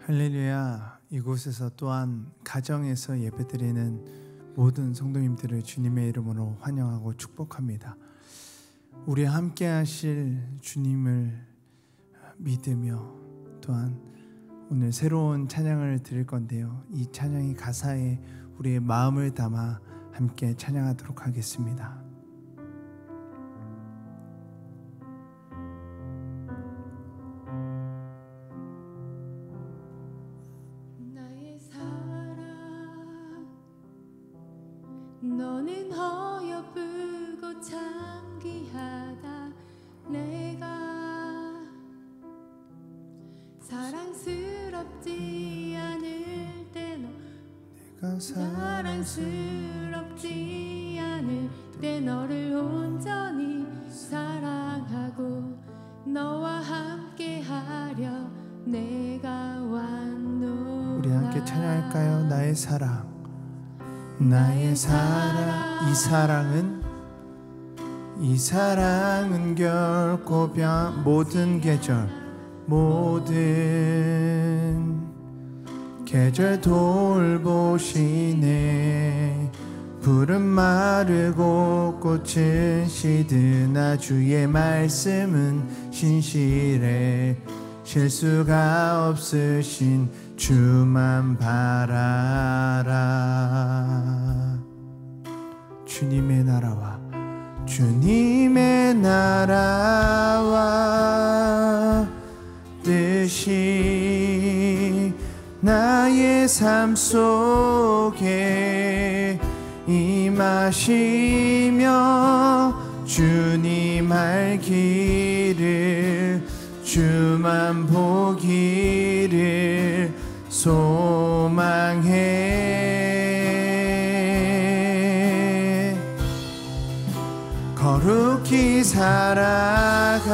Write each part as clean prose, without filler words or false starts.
할렐루야. 이곳에서 또한 가정에서 예배드리는 모든 성도님들을 주님의 이름으로 환영하고 축복합니다. 우리 함께 하실 주님을 믿으며 또한 오늘 새로운 찬양을 드릴 건데요, 이 찬양이 가사에 우리의 마음을 담아 함께 찬양하도록 하겠습니다. 너는 어여쁘고 창기하다. 내가 사랑스럽지 않을 때 내가 사랑스럽지 않을 때 너를 온전히 사랑하고 너와 함께하려 내가 왔노라. 우리 함께 찬양할까요? 나의 사랑, 나의 사랑. 이 사랑은 결코 모든 계절 돌보시네. 푸른 마르고 꽃은 시드나 주의 말씀은 신실해. 실수가 없으신 주만 바라라. 주님의 나라와 뜻이 나의 삶 속에 임하시며 주님 할 길을 주만 보기를 소망해. 거룩히 살아갈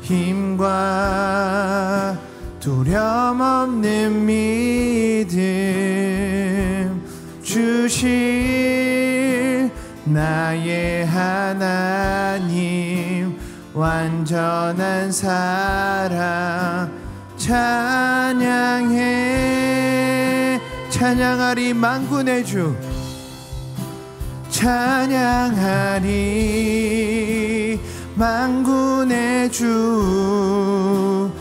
힘과 두려움 없는 믿음 주실 나의 하나님. 완전한 사랑 찬양해. 찬양하리 만군의 주, 찬양하리 만군의 주.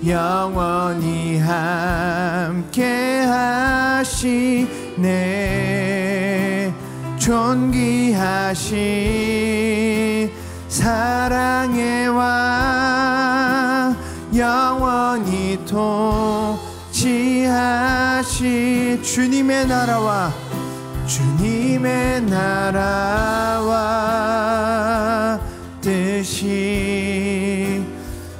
영원히 함께 하시네. 존귀하신 사랑의 왕, 영원히 통치하신 주님의 나라와 뜻이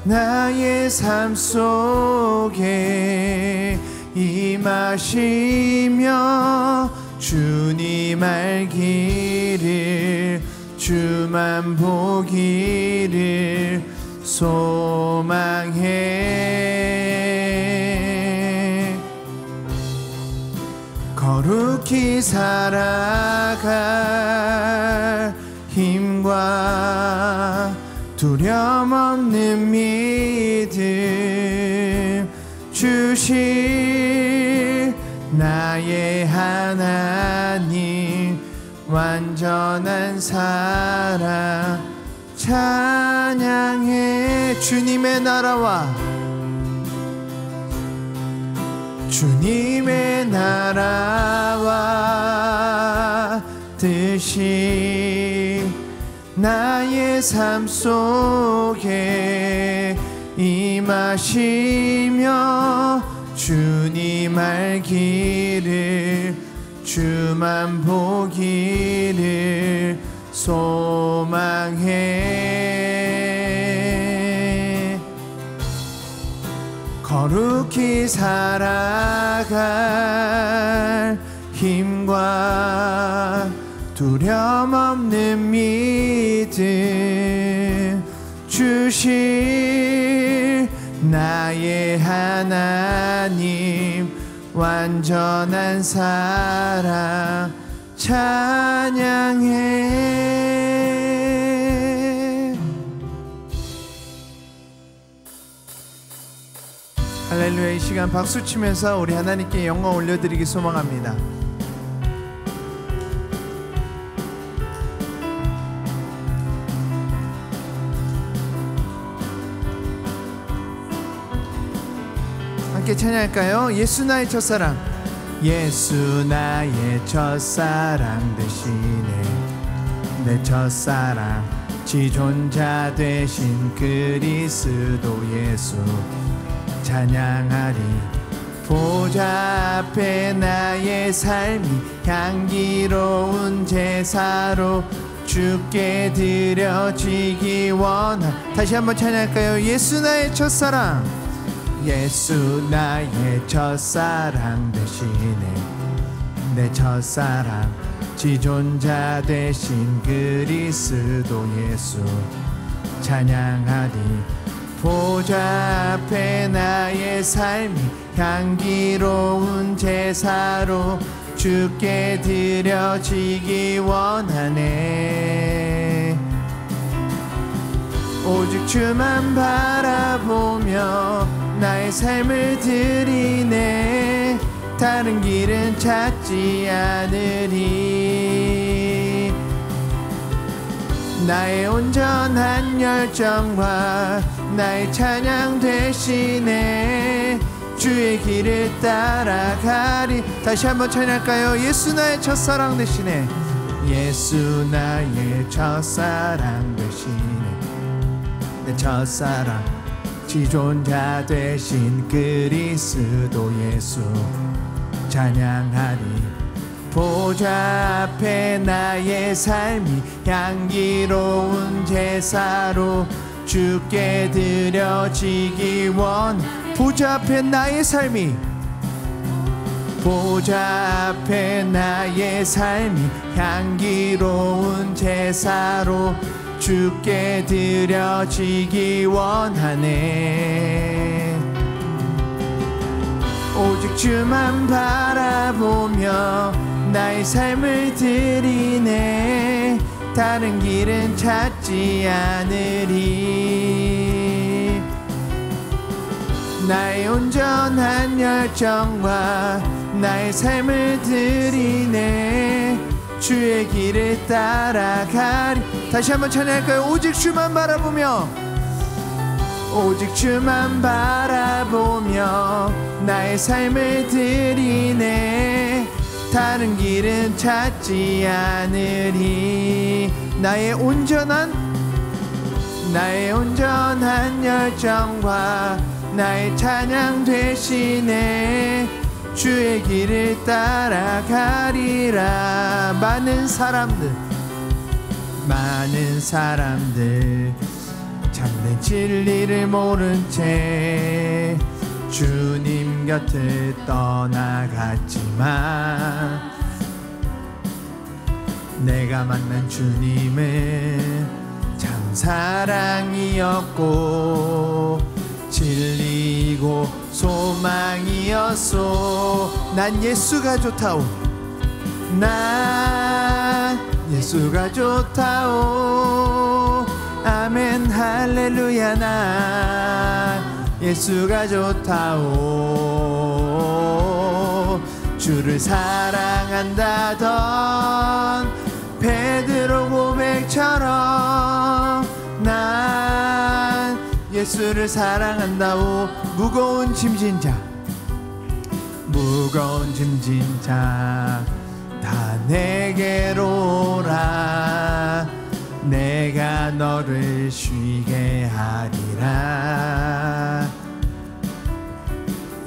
나의 삶 속에 임하시며 주님 알 길을 주만 보기를 소망해. 거룩히 살아갈 힘과 두려움 없는 믿음 주실 나의 하나님. 완전한 사랑 찬양해. 주님의 나라와 뜻이 나의 삶 속에 임하시며 주님 알 길을 주만 보기를 소망해. 거룩히 살아갈 힘과 두려움 없는 믿음 주실 나의 하나님. 완전한 사랑 찬양해. 할렐루야. 이 시간 박수 치면서 우리 하나님께 영광 올려드리기 소망합니다. 함께 찬양할까요? 예수 나의 첫사랑. 예수 나의 첫사랑 되시네. 내 첫사랑 지존자 되신 그리스도 예수 찬양하리. 보좌 앞에 나의 삶이 향기로운 제사로 주께 드려지기 원하. 다시 한번 찬양할까요? 예수 나의 첫사랑. 예수 나의 첫사랑 되시네. 내 첫사랑 지존자 되신 그리스도 예수 찬양하리. 보좌 앞에 나의 삶이 향기로운 제사로 주께 드려지기 원하네. 오직 주만 바라보며 나의 삶을 드리네. 다른 길은 찾지 않으리. 나의 온전한 열정과 나의 찬양 되시네. 주의 길을 따라가리. 다시 한번 찬양할까요? 예수 나의 첫사랑 되시네. 예수 나의 첫사랑 되시네. 내 첫사랑 지존자 되신 그리스도 예수 찬양하리. 보좌 앞에 나의 삶이 향기로운 제사로 주께 드려지기 원. 보좌 앞에 나의 삶이, 보좌 앞에 나의 삶이 향기로운 제사로 주께 드려지기 원하네. 오직 주만 바라보며 나의 삶을 드리네. 다른 길은 찾지 않으리. 나의 온전한 열정과 나의 삶을 드리네. 주의 길을 따라가리. 다시 한번 찬양할까요? 오직 주만 바라보며, 오직 주만 바라보며 나의 삶을 드리네. 다른 길은 찾지 않으리. 나의 온전한 열정과 나의 찬양 되시네. 주의 길을 따라가리라. 많은 사람들 참된 진리를 모른 채 주님 곁을 떠나갔지만 내가 만난 주님은 참 사랑이었고 진리고 소망이었소. 난 예수가 좋다오. 난 예수가 좋다오. 아멘 할렐루야. 난 예수가 좋다오. 주를 사랑한다던 베드로 고백처럼 난 예수를 사랑한다오. 무거운 짐진 자 다 내게로 오라. 내가 너를 쉬게 하리라.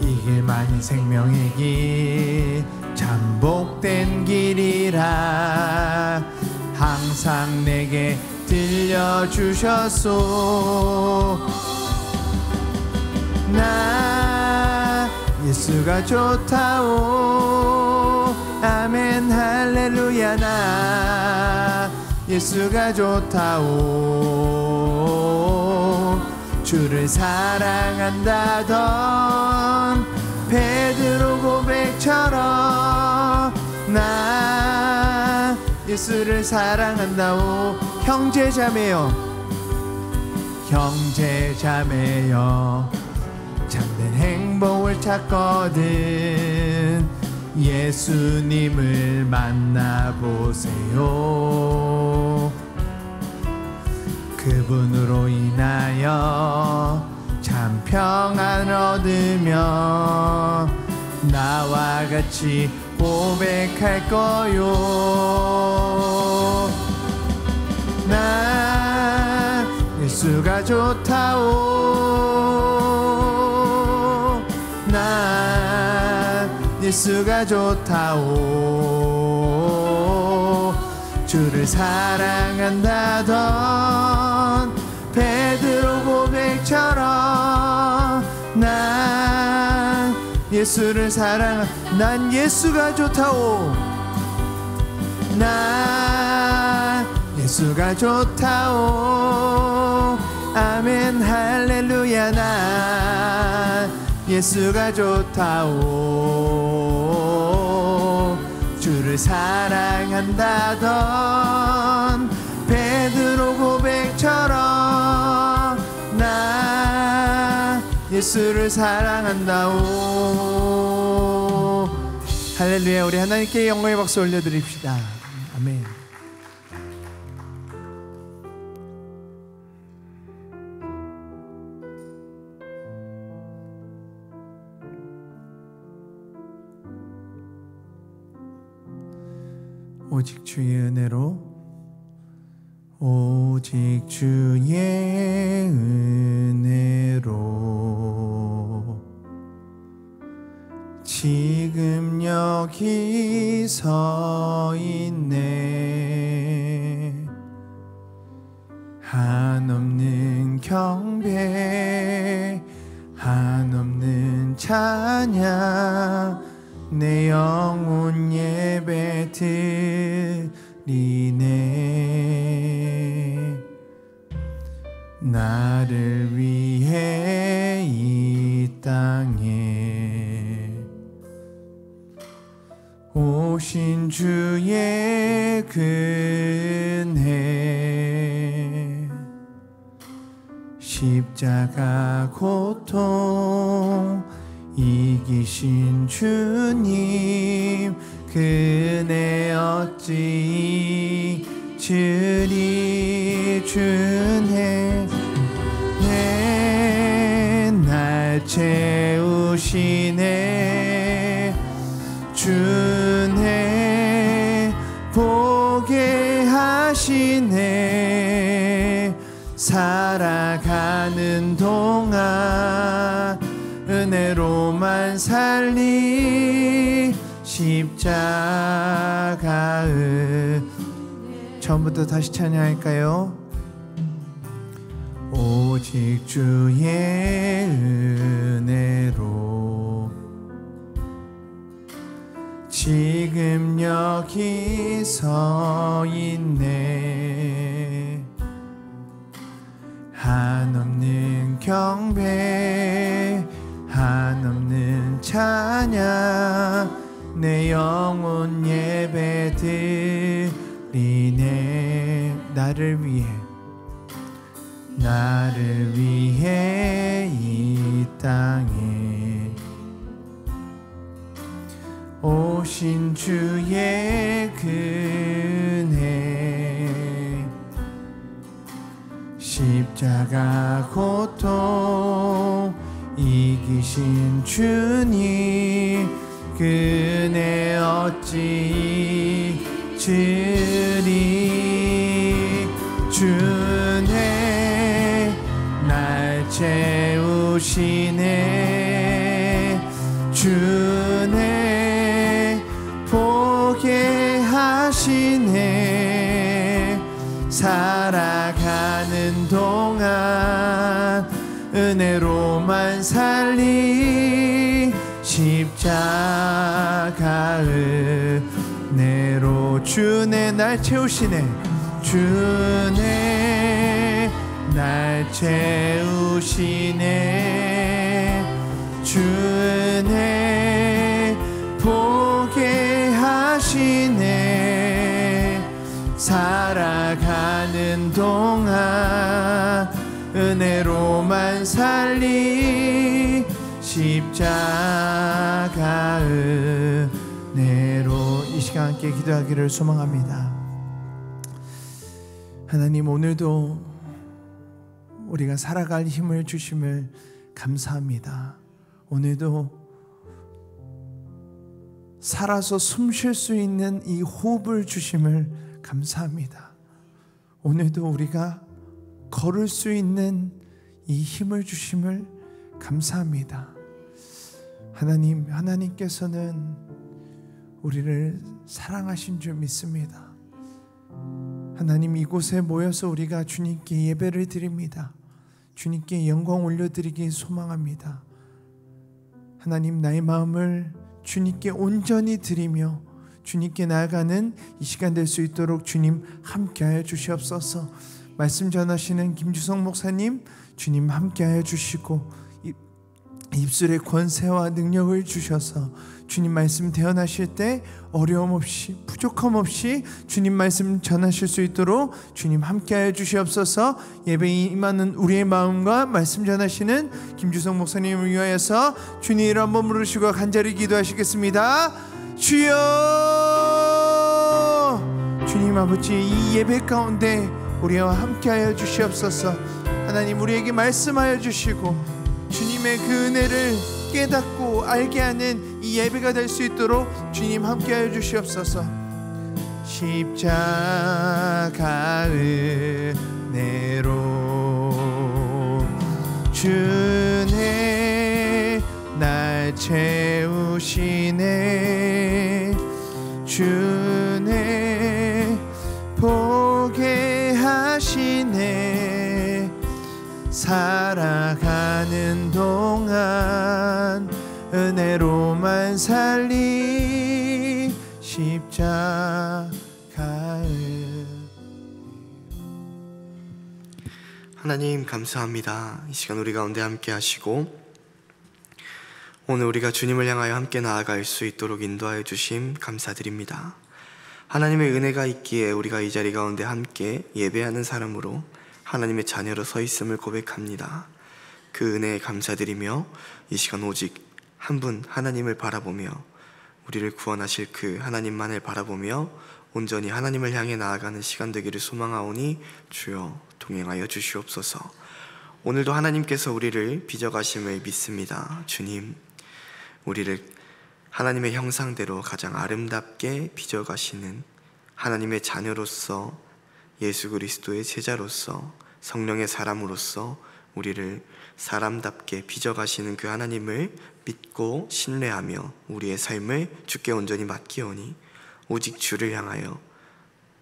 이 길만이 생명의 길 참 복된 길이라 항상 내게 들려주셨소. 나 예수가 좋다오. 아멘 할렐루야. 나 예수가 좋다오. 주를 사랑한다던 베드로 고백처럼 나 예수를 사랑한다오. 형제자매여 참된 행복 행복을 찾거든 예수님을 만나보세요. 그분으로 인하여 참 평안을 얻으며 나와 같이 고백할 거요. 난 예수가 좋다오. 난 예수가 좋다오. 주를 사랑한다던 베드로 고백처럼 난 예수를 난 예수가 좋다오. 난 예수가 좋다오. 아멘 할렐루야. 난 예수가 좋다오. 주를 사랑한다던 베드로 고백처럼 나 예수를 사랑한다오. 할렐루야. 우리 하나님께 영광의 박수 올려드립시다. 아멘. 오직 주의 은혜로, 오직 주의 은혜로 지금 여기 서 있네. 한없는 경배, 한없는 찬양, 내 영혼 예배 드리네. 나를 위해 이 땅에 오신 주의 근혜, 십자가 고통 이기신 주님 그네 어찌 잊으리. 주네 날 채우시네. 주네 보게 하시네. 살아가는 동안 은혜로만 살리. 십자가 처음부터 다시 찬양할까요? 오직 주의 은혜로 지금 여기 서 있네. 한없는 경배, 한없는 찬양, 내 영혼 예배 드리네. 나를 위해 이 땅에 오신 주의 근혜, 십자가 고통 이기신 주님 그네 어찌 잊으리. 주네 날 채우시네. 주네 보게 하시네. 살아가는 동안 은혜로만 살리. 십자가 은혜로 주네 날 채우시네. 주네 날 채우시네. 주네 보게 하시네. 살아가는 동안 은혜로만 살리. 십자가 은혜로 이 시간 함께 기도하기를 소망합니다. 하나님, 오늘도 우리가 살아갈 힘을 주심을 감사합니다. 오늘도 살아서 숨 쉴 수 있는 이 호흡을 주심을 감사합니다. 오늘도 우리가 걸을 수 있는 이 힘을 주심을 감사합니다. 하나님, 하나님께서는 우리를 사랑하신 줄 믿습니다. 하나님, 이곳에 모여서 우리가 주님께 예배를 드립니다. 주님께 영광 올려드리기 소망합니다. 하나님, 나의 마음을 주님께 온전히 드리며 주님께 나아가는 이 시간 될 수 있도록 주님 함께하여 주시옵소서. 말씀 전하시는 김주성 목사님, 주님 함께하여 주시고 입술에 권세와 능력을 주셔서 주님 말씀 대언하실 때 어려움 없이 부족함 없이 주님 말씀 전하실 수 있도록 주님 함께하여 주시옵소서. 예배에 임하는 우리의 마음과 말씀 전하시는 김주성 목사님을 위하여서 주님 이름 한번 부르시고 간절히 기도하시겠습니다. 주여, 주님 아버지, 이 예배 가운데 우리와 함께하여 주시옵소서. 하나님, 우리에게 말씀하여 주시고 주님의 그 은혜를 깨닫고 알게 하는 이 예배가 될 수 있도록 주님 함께하여 주시옵소서. 십자가 은혜로 주네 날 채우시네, 주네 보게 하시네. 살아가는 동안 은혜로만 살리 십자가을. 하나님 감사합니다. 이 시간 우리 가운데 함께 하시고 오늘 우리가 주님을 향하여 함께 나아갈 수 있도록 인도하여 주심 감사드립니다. 하나님의 은혜가 있기에 우리가 이 자리 가운데 함께 예배하는 사람으로 하나님의 자녀로 서 있음을 고백합니다. 그 은혜에 감사드리며 이 시간 오직 한 분 하나님을 바라보며 우리를 구원하실 그 하나님만을 바라보며 온전히 하나님을 향해 나아가는 시간 되기를 소망하오니 주여 동행하여 주시옵소서. 오늘도 하나님께서 우리를 빚어가심을 믿습니다. 주님, 우리를 하나님의 형상대로 가장 아름답게 빚어가시는 하나님의 자녀로서, 예수 그리스도의 제자로서, 성령의 사람으로서 우리를 사람답게 빚어가시는 그 하나님을 믿고 신뢰하며 우리의 삶을 주께 온전히 맡기오니 오직 주를 향하여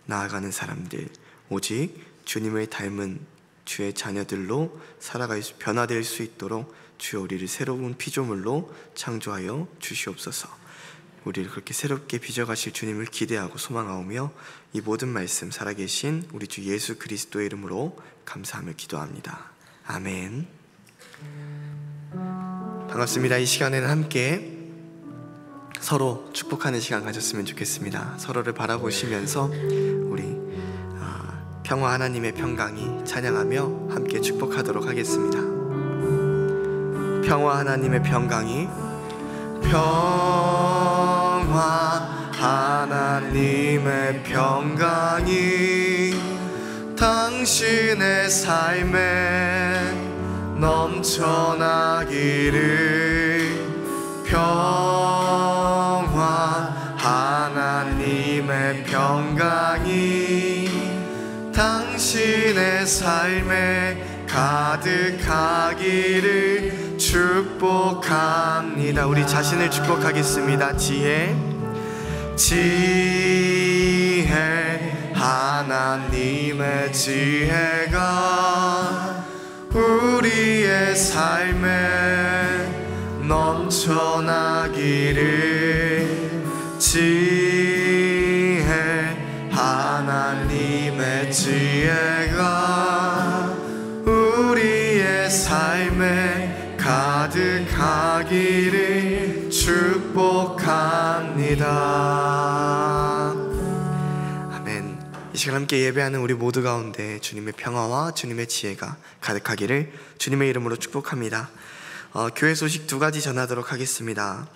나아가는 사람들, 오직 주님을 닮은 주의 자녀들로 살아갈 수, 변화될 수 있도록 주여 우리를 새로운 피조물로 창조하여 주시옵소서. 우리를 그렇게 새롭게 빚어가실 주님을 기대하고 소망하오며 이 모든 말씀 살아계신 우리 주 예수 그리스도의 이름으로 감사하며 기도합니다. 아멘. 반갑습니다. 이 시간에는 함께 서로 축복하는 시간 가졌으면 좋겠습니다. 서로를 바라보시면서 우리 평화 하나님의 평강이 찬양하며 함께 축복하도록 하겠습니다. 평화 하나님의 평강이, 평화 하나님의 평강이 당신의 삶에 넘쳐나기를. 평화 하나님의 평강이 당신의 삶에 가득하기를 축복합니다. 우리 자신을 축복하겠습니다. 지혜 하나님의 지혜가 우리의 삶에 넘쳐나기를. 지혜 하나님의 지혜가 우리의 삶에 가득하기를 축복합니다. 아멘. 이 시간 함께 예배하는 우리 모두 가운데 주님의 평화와 주님의 지혜가 가득하기를 주님의 이름으로 축복합니다. 교회 소식 2가지 전하도록 하겠습니다.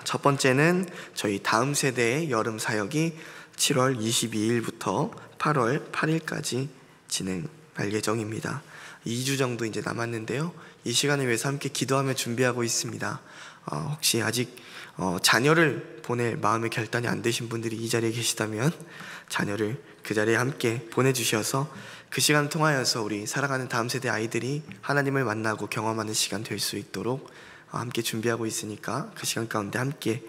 첫 번째는 저희 다음 세대의 여름 사역이 7월 22일부터 8월 8일까지 진행할 예정입니다. 2주 정도 이제 남았는데요. 이 시간을 위해서 함께 기도하며 준비하고 있습니다. 혹시 아직 자녀를 보낼 마음의 결단이 안 되신 분들이 이 자리에 계시다면 자녀를 그 자리에 함께 보내주셔서 그 시간 통하여서 우리 살아가는 다음 세대 아이들이 하나님을 만나고 경험하는 시간 될 수 있도록 함께 준비하고 있으니까 그 시간 가운데 함께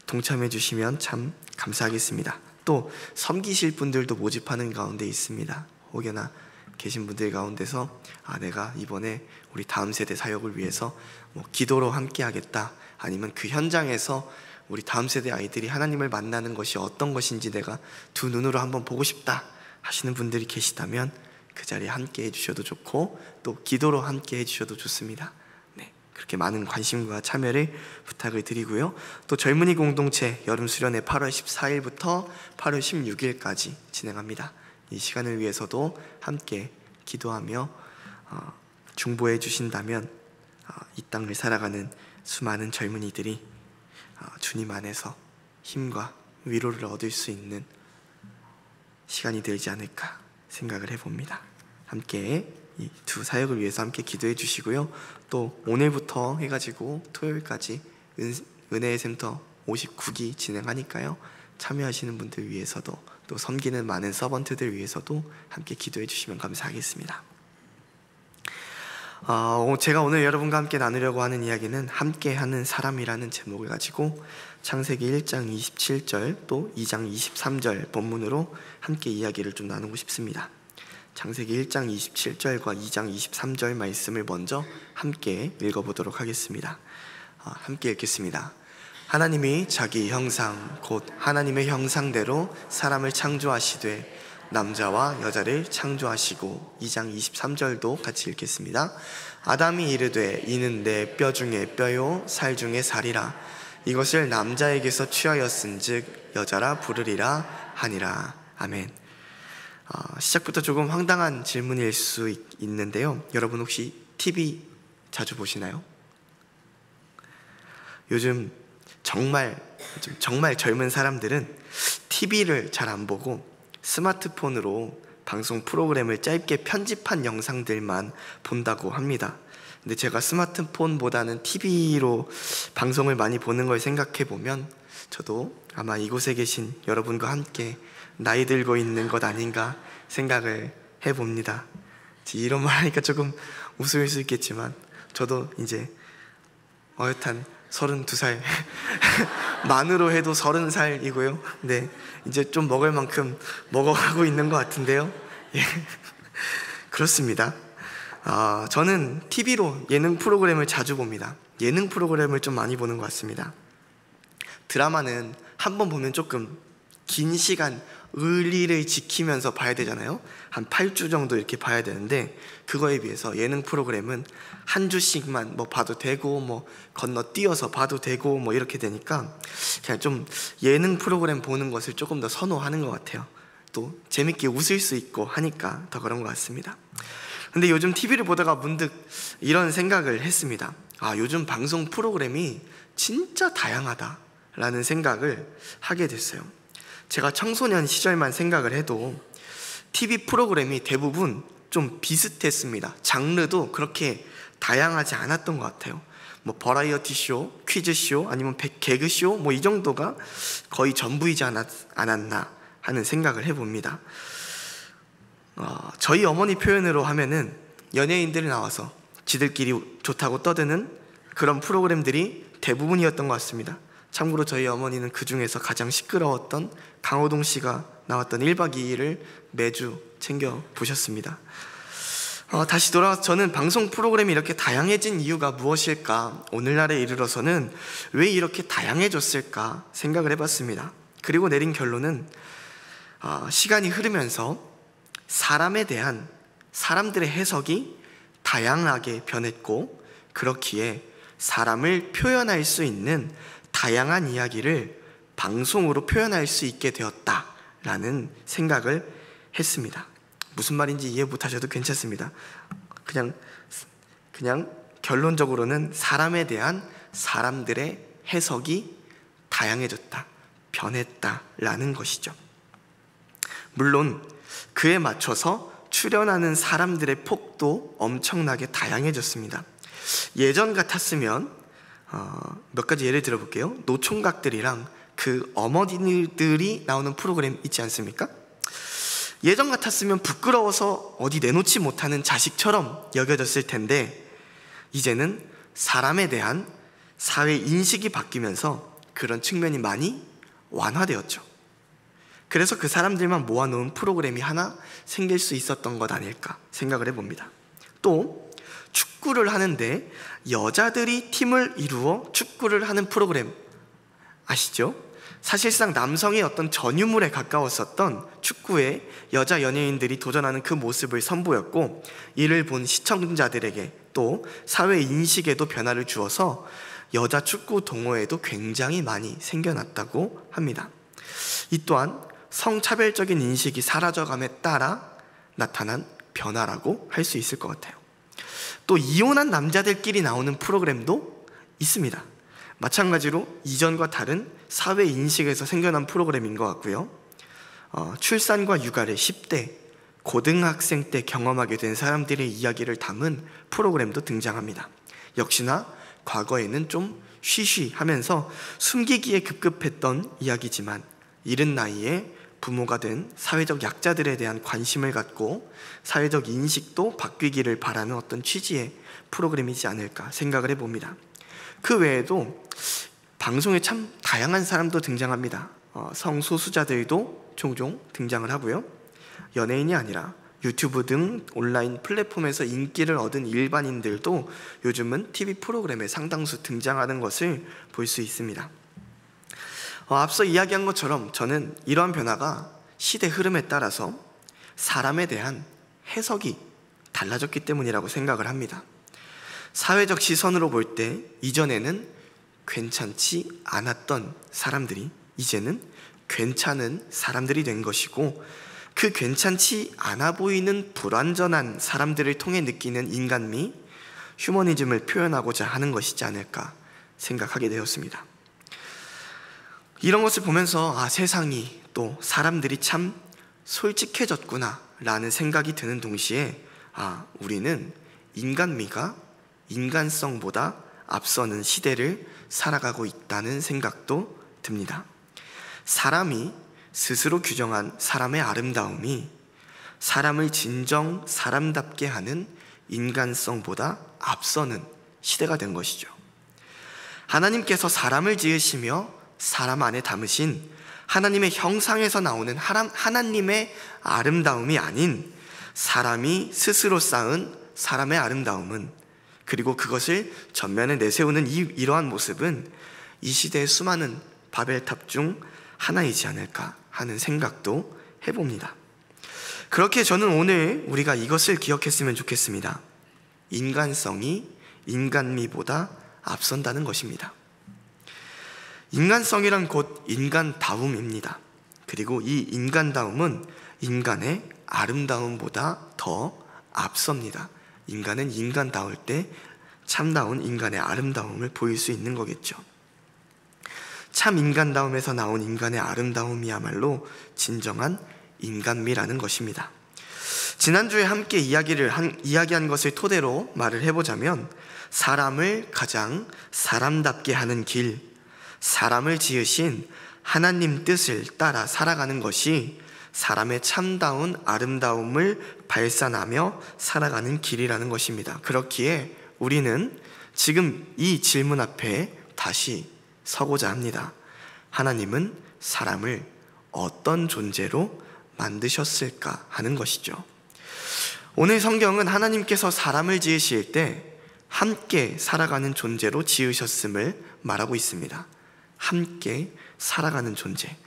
동참해 주시면 참 감사하겠습니다. 또 섬기실 분들도 모집하는 가운데 있습니다. 혹여나 계신 분들 가운데서 내가 이번에 우리 다음 세대 사역을 위해서 기도로 함께 하겠다, 아니면 그 현장에서 우리 다음 세대 아이들이 하나님을 만나는 것이 어떤 것인지 내가 두 눈으로 한번 보고 싶다 하시는 분들이 계시다면 그 자리에 함께 해주셔도 좋고 또 기도로 함께 해주셔도 좋습니다. 그렇게 많은 관심과 참여를 부탁을 드리고요. 또 젊은이 공동체 여름 수련회 8월 14일부터 8월 16일까지 진행합니다. 이 시간을 위해서도 함께 기도하며 중보해 주신다면 이 땅을 살아가는 수많은 젊은이들이 주님 안에서 힘과 위로를 얻을 수 있는 시간이 되지 않을까 생각을 해봅니다. 함께 이 두 사역을 위해서 함께 기도해 주시고요. 또 오늘부터 해가지고 토요일까지 은혜의 센터 59기 진행하니까요. 참여하시는 분들 위해서도 또 섬기는 많은 서번트들 위해서도 함께 기도해 주시면 감사하겠습니다. 제가 오늘 여러분과 함께 나누려고 하는 이야기는 함께하는 사람이라는 제목을 가지고 창세기 1장 27절 또 2장 23절 본문으로 함께 이야기를 좀 나누고 싶습니다. 창세기 1장 27절과 2장 23절 말씀을 먼저 함께 읽어보도록 하겠습니다. 함께 읽겠습니다. 하나님이 자기 형상 곧 하나님의 형상대로 사람을 창조하시되 남자와 여자를 창조하시고 2장 23절도 같이 읽겠습니다. 아담이 이르되 이는 내 뼈 중에 뼈요 살 중에 살이라 이것을 남자에게서 취하였은즉 여자라 부르리라 하니라. 아멘. 시작부터 조금 황당한 질문일 수 있는데요. 여러분 혹시 TV 자주 보시나요? 요즘 정말 젊은 사람들은 TV를 잘 안 보고 스마트폰으로 방송 프로그램을 짧게 편집한 영상들만 본다고 합니다. 근데 제가 스마트폰보다는 TV로 방송을 많이 보는 걸 생각해 보면 저도 아마 이곳에 계신 여러분과 함께 나이 들고 있는 것 아닌가 생각을 해봅니다. 이런 말 하니까 조금 웃을 수 있겠지만 저도 이제 어엿한 32살 만으로 해도 30살이고요. 네, 이제 좀 먹을 만큼 먹어가고 있는 것 같은데요. 예. 그렇습니다. 저는 TV로 예능 프로그램을 자주 봅니다. 예능 프로그램을 좀 많이 보는 것 같습니다. 드라마는 한 번 보면 조금 긴 시간 의리를 지키면서 봐야 되잖아요. 한 8주 정도 이렇게 봐야 되는데 그거에 비해서 예능 프로그램은 한 주씩만 봐도 되고 건너뛰어서 봐도 되고 이렇게 되니까 그냥 좀 예능 프로그램 보는 것을 조금 더 선호하는 것 같아요. 또 재밌게 웃을 수 있고 하니까 더 그런 것 같습니다. 근데 요즘 TV를 보다가 문득 이런 생각을 했습니다. 요즘 방송 프로그램이 진짜 다양하다라는 생각을 하게 됐어요. 제가 청소년 시절만 생각을 해도 TV 프로그램이 대부분 좀 비슷했습니다. 장르도 그렇게 다양하지 않았던 것 같아요. 버라이어티 쇼, 퀴즈 쇼, 아니면 개그 쇼 이 정도가 거의 전부이지 않았나 하는 생각을 해봅니다. 저희 어머니 표현으로 하면은 연예인들이 나와서 지들끼리 좋다고 떠드는 그런 프로그램들이 대부분이었던 것 같습니다. 참고로 저희 어머니는 그 중에서 가장 시끄러웠던 강호동 씨가 나왔던 1박 2일을 매주 챙겨 보셨습니다. 다시 돌아와서 저는 방송 프로그램이 이렇게 다양해진 이유가 무엇일까, 오늘날에 이르러서는 왜 이렇게 다양해졌을까 생각을 해봤습니다. 그리고 내린 결론은 시간이 흐르면서 사람에 대한 사람들의 해석이 다양하게 변했고, 그렇기에 사람을 표현할 수 있는 다양한 이야기를 방송으로 표현할 수 있게 되었다라는 생각을 했습니다. 무슨 말인지 이해 못하셔도 괜찮습니다. 그냥 결론적으로는 사람에 대한 사람들의 해석이 다양해졌다, 변했다라는 것이죠. 물론 그에 맞춰서 출연하는 사람들의 폭도 엄청나게 다양해졌습니다. 예전 같았으면 몇 가지 예를 들어볼게요. 노총각들이랑 그 어머니들이 나오는 프로그램 있지 않습니까? 예전 같았으면 부끄러워서 어디 내놓지 못하는 자식처럼 여겨졌을 텐데, 이제는 사람에 대한 사회 인식이 바뀌면서 그런 측면이 많이 완화되었죠. 그래서 그 사람들만 모아놓은 프로그램이 하나 생길 수 있었던 것 아닐까 생각을 해봅니다. 또 축구를 하는데 여자들이 팀을 이루어 축구를 하는 프로그램 아시죠? 사실상 남성의 어떤 전유물에 가까웠었던 축구에 여자 연예인들이 도전하는 그 모습을 선보였고, 이를 본 시청자들에게 또 사회 인식에도 변화를 주어서 여자 축구 동호회도 굉장히 많이 생겨났다고 합니다. 이 또한 성차별적인 인식이 사라져감에 따라 나타난 변화라고 할 수 있을 것 같아요. 또 이혼한 남자들끼리 나오는 프로그램도 있습니다. 마찬가지로 이전과 다른 사회 인식에서 생겨난 프로그램인 것 같고요. 출산과 육아를 10대, 고등학생 때 경험하게 된 사람들의 이야기를 담은 프로그램도 등장합니다. 역시나 과거에는 좀 쉬쉬하면서 숨기기에 급급했던 이야기지만 이른 나이에 부모가 된 사회적 약자들에 대한 관심을 갖고 사회적 인식도 바뀌기를 바라는 어떤 취지의 프로그램이지 않을까 생각을 해봅니다. 그 외에도 방송에 참 다양한 사람도 등장합니다. 성소수자들도 종종 등장을 하고요. 연예인이 아니라 유튜브 등 온라인 플랫폼에서 인기를 얻은 일반인들도 요즘은 TV 프로그램에 상당수 등장하는 것을 볼 수 있습니다. 앞서 이야기한 것처럼 저는 이러한 변화가 시대 흐름에 따라서 사람에 대한 해석이 달라졌기 때문이라고 생각을 합니다. 사회적 시선으로 볼 때 이전에는 괜찮지 않았던 사람들이 이제는 괜찮은 사람들이 된 것이고, 그 괜찮지 않아 보이는 불완전한 사람들을 통해 느끼는 인간미, 휴머니즘을 표현하고자 하는 것이지 않을까 생각하게 되었습니다. 이런 것을 보면서 세상이 또 사람들이 참 솔직해졌구나 라는 생각이 드는 동시에 우리는 인간미가 인간성보다 앞서는 시대를 살아가고 있다는 생각도 듭니다. 사람이 스스로 규정한 사람의 아름다움이 사람을 진정 사람답게 하는 인간성보다 앞서는 시대가 된 것이죠. 하나님께서 사람을 지으시며 사람 안에 담으신 하나님의 형상에서 나오는 하나님의 아름다움이 아닌 사람이 스스로 쌓은 사람의 아름다움은, 그리고 그것을 전면에 내세우는 이러한 모습은 이 시대의 수많은 바벨탑 중 하나이지 않을까 하는 생각도 해봅니다. 그렇게 저는 오늘 우리가 이것을 기억했으면 좋겠습니다. 인간성이 인간미보다 앞선다는 것입니다. 인간성이란 곧 인간다움입니다. 그리고 이 인간다움은 인간의 아름다움보다 더 앞섭니다. 인간은 인간다울 때 참다운 인간의 아름다움을 보일 수 있는 거겠죠. 참 인간다움에서 나온 인간의 아름다움이야말로 진정한 인간미라는 것입니다. 지난주에 함께 이야기한 것을 토대로 말을 해보자면, 사람을 가장 사람답게 하는 길, 사람을 지으신 하나님 뜻을 따라 살아가는 것이 사람의 참다운 아름다움을 발산하며 살아가는 길이라는 것입니다. 그렇기에 우리는 지금 이 질문 앞에 다시 서고자 합니다. 하나님은 사람을 어떤 존재로 만드셨을까 하는 것이죠. 오늘 성경은 하나님께서 사람을 지으실 때 함께 살아가는 존재로 지으셨음을 말하고 있습니다. 함께 살아가는 존재.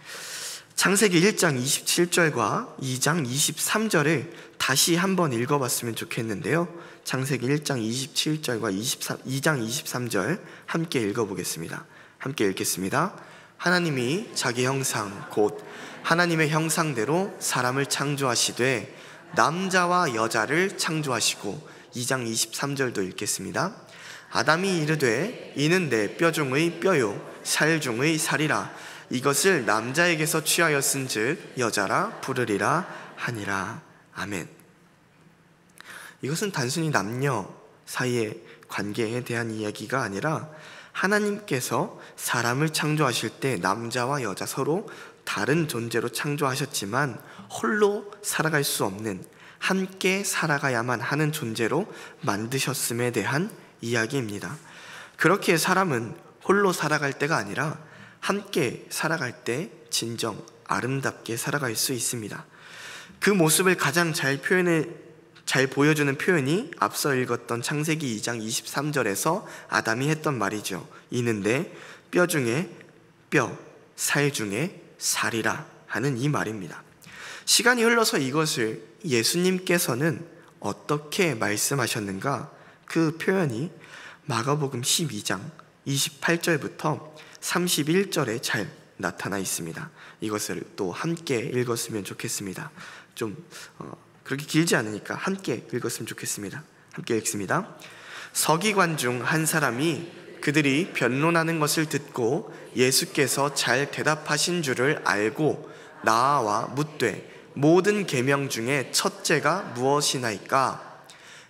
창세기 1장 27절과 2장 23절을 다시 한번 읽어봤으면 좋겠는데요. 창세기 1장 27절과 2장 23절 함께 읽어보겠습니다. 함께 읽겠습니다. 하나님이 자기 형상 곧 하나님의 형상대로 사람을 창조하시되 남자와 여자를 창조하시고, 2장 23절도 읽겠습니다. 아담이 이르되 이는 내 뼈 중의 뼈요 살 중의 살이라. 이것을 남자에게서 취하였은즉 여자라 부르리라 하니라. 아멘. 이것은 단순히 남녀 사이의 관계에 대한 이야기가 아니라 하나님께서 사람을 창조하실 때 남자와 여자 서로 다른 존재로 창조하셨지만 홀로 살아갈 수 없는, 함께 살아가야만 하는 존재로 만드셨음에 대한 이야기입니다. 그렇기에 사람은 홀로 살아갈 때가 아니라 함께 살아갈 때 진정 아름답게 살아갈 수 있습니다. 그 모습을 가장 잘 보여주는 표현이 앞서 읽었던 창세기 2장 23절에서 아담이 했던 말이죠. 이는 내 뼈 중에 뼈, 살 중에 살이라 하는 이 말입니다. 시간이 흘러서 이것을 예수님께서는 어떻게 말씀하셨는가? 그 표현이 마가복음 12장 28절부터 31절에 잘 나타나 있습니다. 이것을 또 함께 읽었으면 좋겠습니다. 좀 그렇게 길지 않으니까 함께 읽었으면 좋겠습니다. 함께 읽습니다. 서기관 중 한 사람이 그들이 변론하는 것을 듣고 예수께서 잘 대답하신 줄을 알고 나와 묻되 모든 계명 중에 첫째가 무엇이나이까?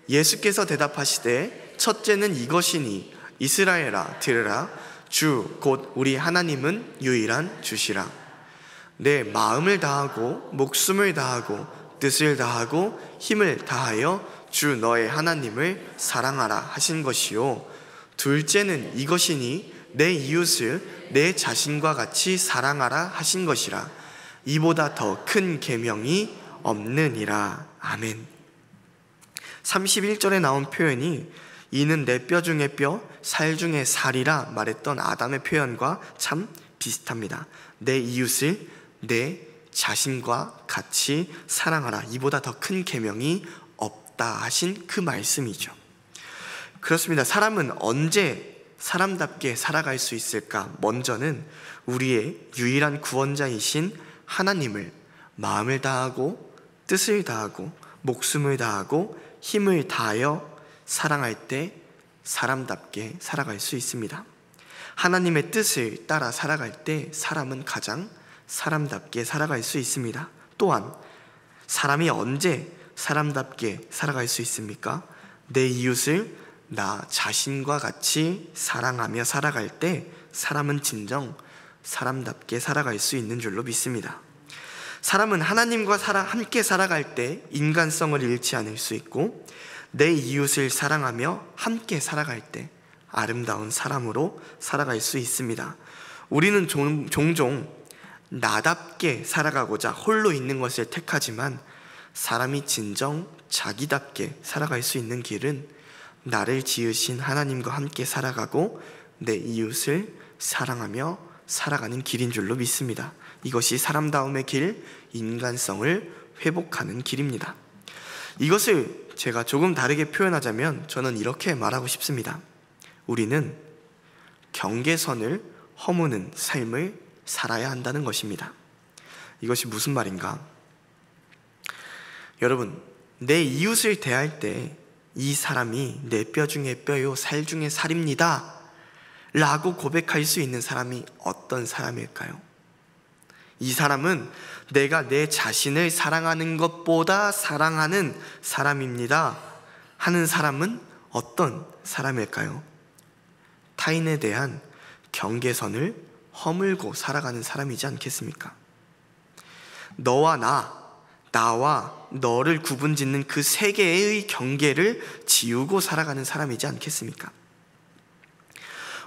예수께서 대답하시되 첫째는 이것이니 이스라엘아 들으라. 주 곧 우리 하나님은 유일한 주시라. 내 마음을 다하고 목숨을 다하고 뜻을 다하고 힘을 다하여 주 너의 하나님을 사랑하라 하신 것이요. 둘째는 이것이니 내 이웃을 내 자신과 같이 사랑하라 하신 것이라. 이보다 더 큰 계명이 없느니라. 아멘. 31절에 나온 표현이 이는 내 뼈 중에 뼈, 살 중에 살이라 말했던 아담의 표현과 참 비슷합니다. 내 이웃을 내 자신과 같이 사랑하라. 이보다 더 큰 계명이 없다 하신 그 말씀이죠. 그렇습니다. 사람은 언제 사람답게 살아갈 수 있을까? 먼저는 우리의 유일한 구원자이신 하나님을 마음을 다하고 뜻을 다하고 목숨을 다하고 힘을 다하여 사랑할 때 사람답게 살아갈 수 있습니다. 하나님의 뜻을 따라 살아갈 때 사람은 가장 사람답게 살아갈 수 있습니다. 또한 사람이 언제 사람답게 살아갈 수 있습니까? 내 이웃을 나 자신과 같이 사랑하며 살아갈 때 사람은 진정 사람답게 살아갈 수 있는 줄로 믿습니다. 사람은 하나님과 함께 살아갈 때 인간성을 잃지 않을 수 있고 내 이웃을 사랑하며 함께 살아갈 때 아름다운 사람으로 살아갈 수 있습니다. 우리는 종종 나답게 살아가고자 홀로 있는 것을 택하지만 사람이 진정 자기답게 살아갈 수 있는 길은 나를 지으신 하나님과 함께 살아가고 내 이웃을 사랑하며 살아가는 길인 줄로 믿습니다. 이것이 사람다움의 길, 인간성을 회복하는 길입니다. 이것을 제가 조금 다르게 표현하자면 저는 이렇게 말하고 싶습니다. 우리는 경계선을 허무는 삶을 살아야 한다는 것입니다. 이것이 무슨 말인가? 여러분, 내 이웃을 대할 때 이 사람이 내 뼈 중에 뼈요 살 중에 살입니다 라고 고백할 수 있는 사람이 어떤 사람일까요? 이 사람은 내가 내 자신을 사랑하는 것보다 사랑하는 사람입니다 하는 사람은 어떤 사람일까요? 타인에 대한 경계선을 허물고 살아가는 사람이지 않겠습니까? 나와 너를 구분짓는 그 세 개의 경계를 지우고 살아가는 사람이지 않겠습니까?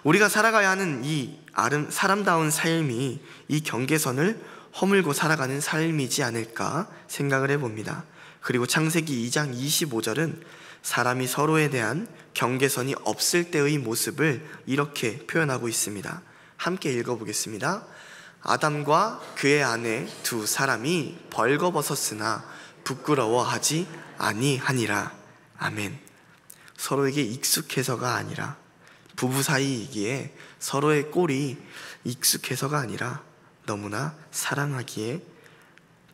우리가 살아가야 하는 이 사람다운 삶이 이 경계선을 허물고 살아가는 삶이지 않을까 생각을 해봅니다. 그리고 창세기 2장 25절은 사람이 서로에 대한 경계선이 없을 때의 모습을 이렇게 표현하고 있습니다. 함께 읽어보겠습니다. 아담과 그의 아내 두 사람이 벌거벗었으나 부끄러워하지 아니하니라. 아멘. 서로에게 익숙해서가 아니라, 부부 사이이기에 서로의 꼴이 익숙해서가 아니라 너무나 사랑하기에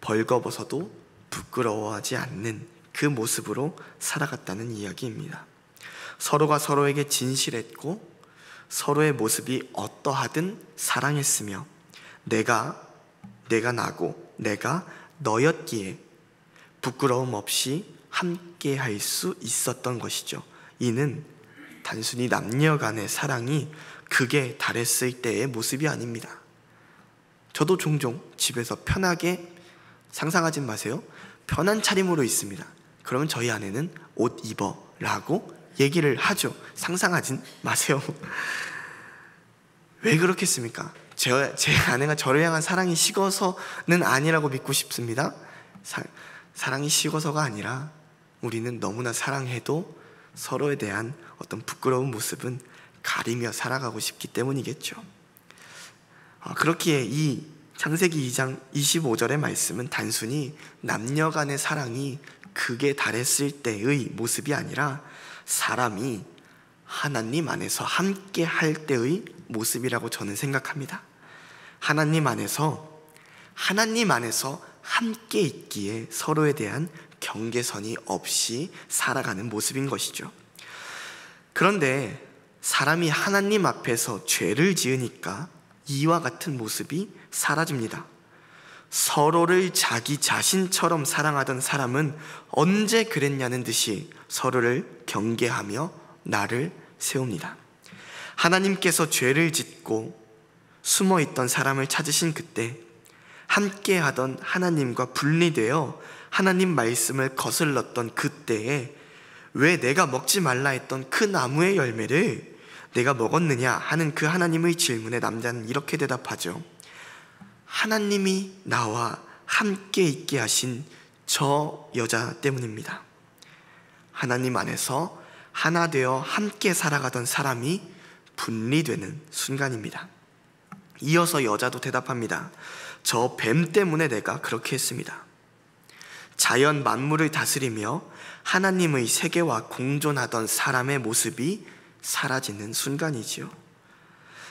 벌거벗어도 부끄러워하지 않는 그 모습으로 살아갔다는 이야기입니다. 서로가 서로에게 진실했고 서로의 모습이 어떠하든 사랑했으며 내가 나고 내가 너였기에 부끄러움 없이 함께 할 수 있었던 것이죠. 이는 단순히 남녀 간의 사랑이 극에 달했을 때의 모습이 아닙니다. 저도 종종 집에서 편하게, 상상하지 마세요, 편한 차림으로 있습니다. 그러면 저희 아내는 옷 입어 라고 얘기를 하죠. 상상하진 마세요. 왜 그렇겠습니까? 제 아내가 저를 향한 사랑이 식어서는 아니라고 믿고 싶습니다. 사랑이 식어서가 아니라 우리는 너무나 사랑해도 서로에 대한 어떤 부끄러운 모습은 가리며 살아가고 싶기 때문이겠죠. 그렇기에 이 창세기 2장 25절의 말씀은 단순히 남녀 간의 사랑이 극에 달했을 때의 모습이 아니라 사람이 하나님 안에서 함께 할 때의 모습이라고 저는 생각합니다. 하나님 안에서 함께 있기에 서로에 대한 경계선이 없이 살아가는 모습인 것이죠. 그런데 사람이 하나님 앞에서 죄를 지으니까 이와 같은 모습이 사라집니다. 서로를 자기 자신처럼 사랑하던 사람은 언제 그랬냐는 듯이 서로를 경계하며 나를 세웁니다. 하나님께서 죄를 짓고 숨어있던 사람을 찾으신 그때 함께하던 하나님과 분리되어 하나님 말씀을 거슬렀던 그때에 왜 내가 먹지 말라 했던 그 나무의 열매를 내가 먹었느냐 하는 그 하나님의 질문에 남자는 이렇게 대답하죠. 하나님이 나와 함께 있게 하신 저 여자 때문입니다. 하나님 안에서 하나 되어 함께 살아가던 사람이 분리되는 순간입니다. 이어서 여자도 대답합니다. 저 뱀 때문에 내가 그렇게 했습니다. 자연 만물을 다스리며 하나님의 세계와 공존하던 사람의 모습이 사라지는 순간이지요.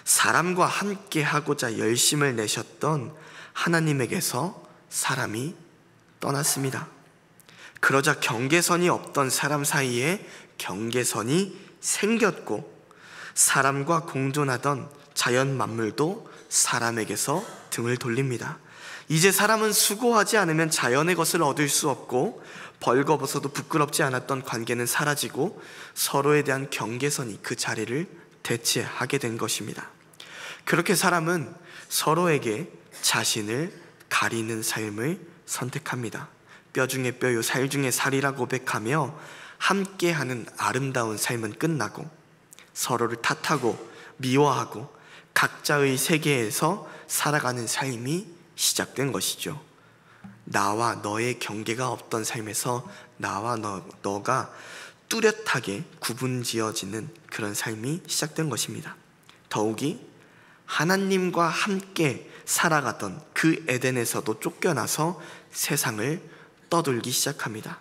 사람과 함께 하고자 열심을 내셨던 하나님에게서 사람이 떠났습니다. 그러자 경계선이 없던 사람 사이에 경계선이 생겼고 사람과 공존하던 자연 만물도 사람에게서 등을 돌립니다. 이제 사람은 수고하지 않으면 자연의 것을 얻을 수 없고 벌거벗어도 부끄럽지 않았던 관계는 사라지고 서로에 대한 경계선이 그 자리를 대체하게 된 것입니다. 그렇게 사람은 서로에게 자신을 가리는 삶을 선택합니다. 뼈 중에 뼈요 살 중에 살이라 고백하며 함께하는 아름다운 삶은 끝나고 서로를 탓하고 미워하고 각자의 세계에서 살아가는 삶이 시작된 것이죠. 나와 너의 경계가 없던 삶에서 나와 너가 뚜렷하게 구분지어지는 그런 삶이 시작된 것입니다. 더욱이 하나님과 함께 살아가던 그 에덴에서도 쫓겨나서 세상을 떠돌기 시작합니다.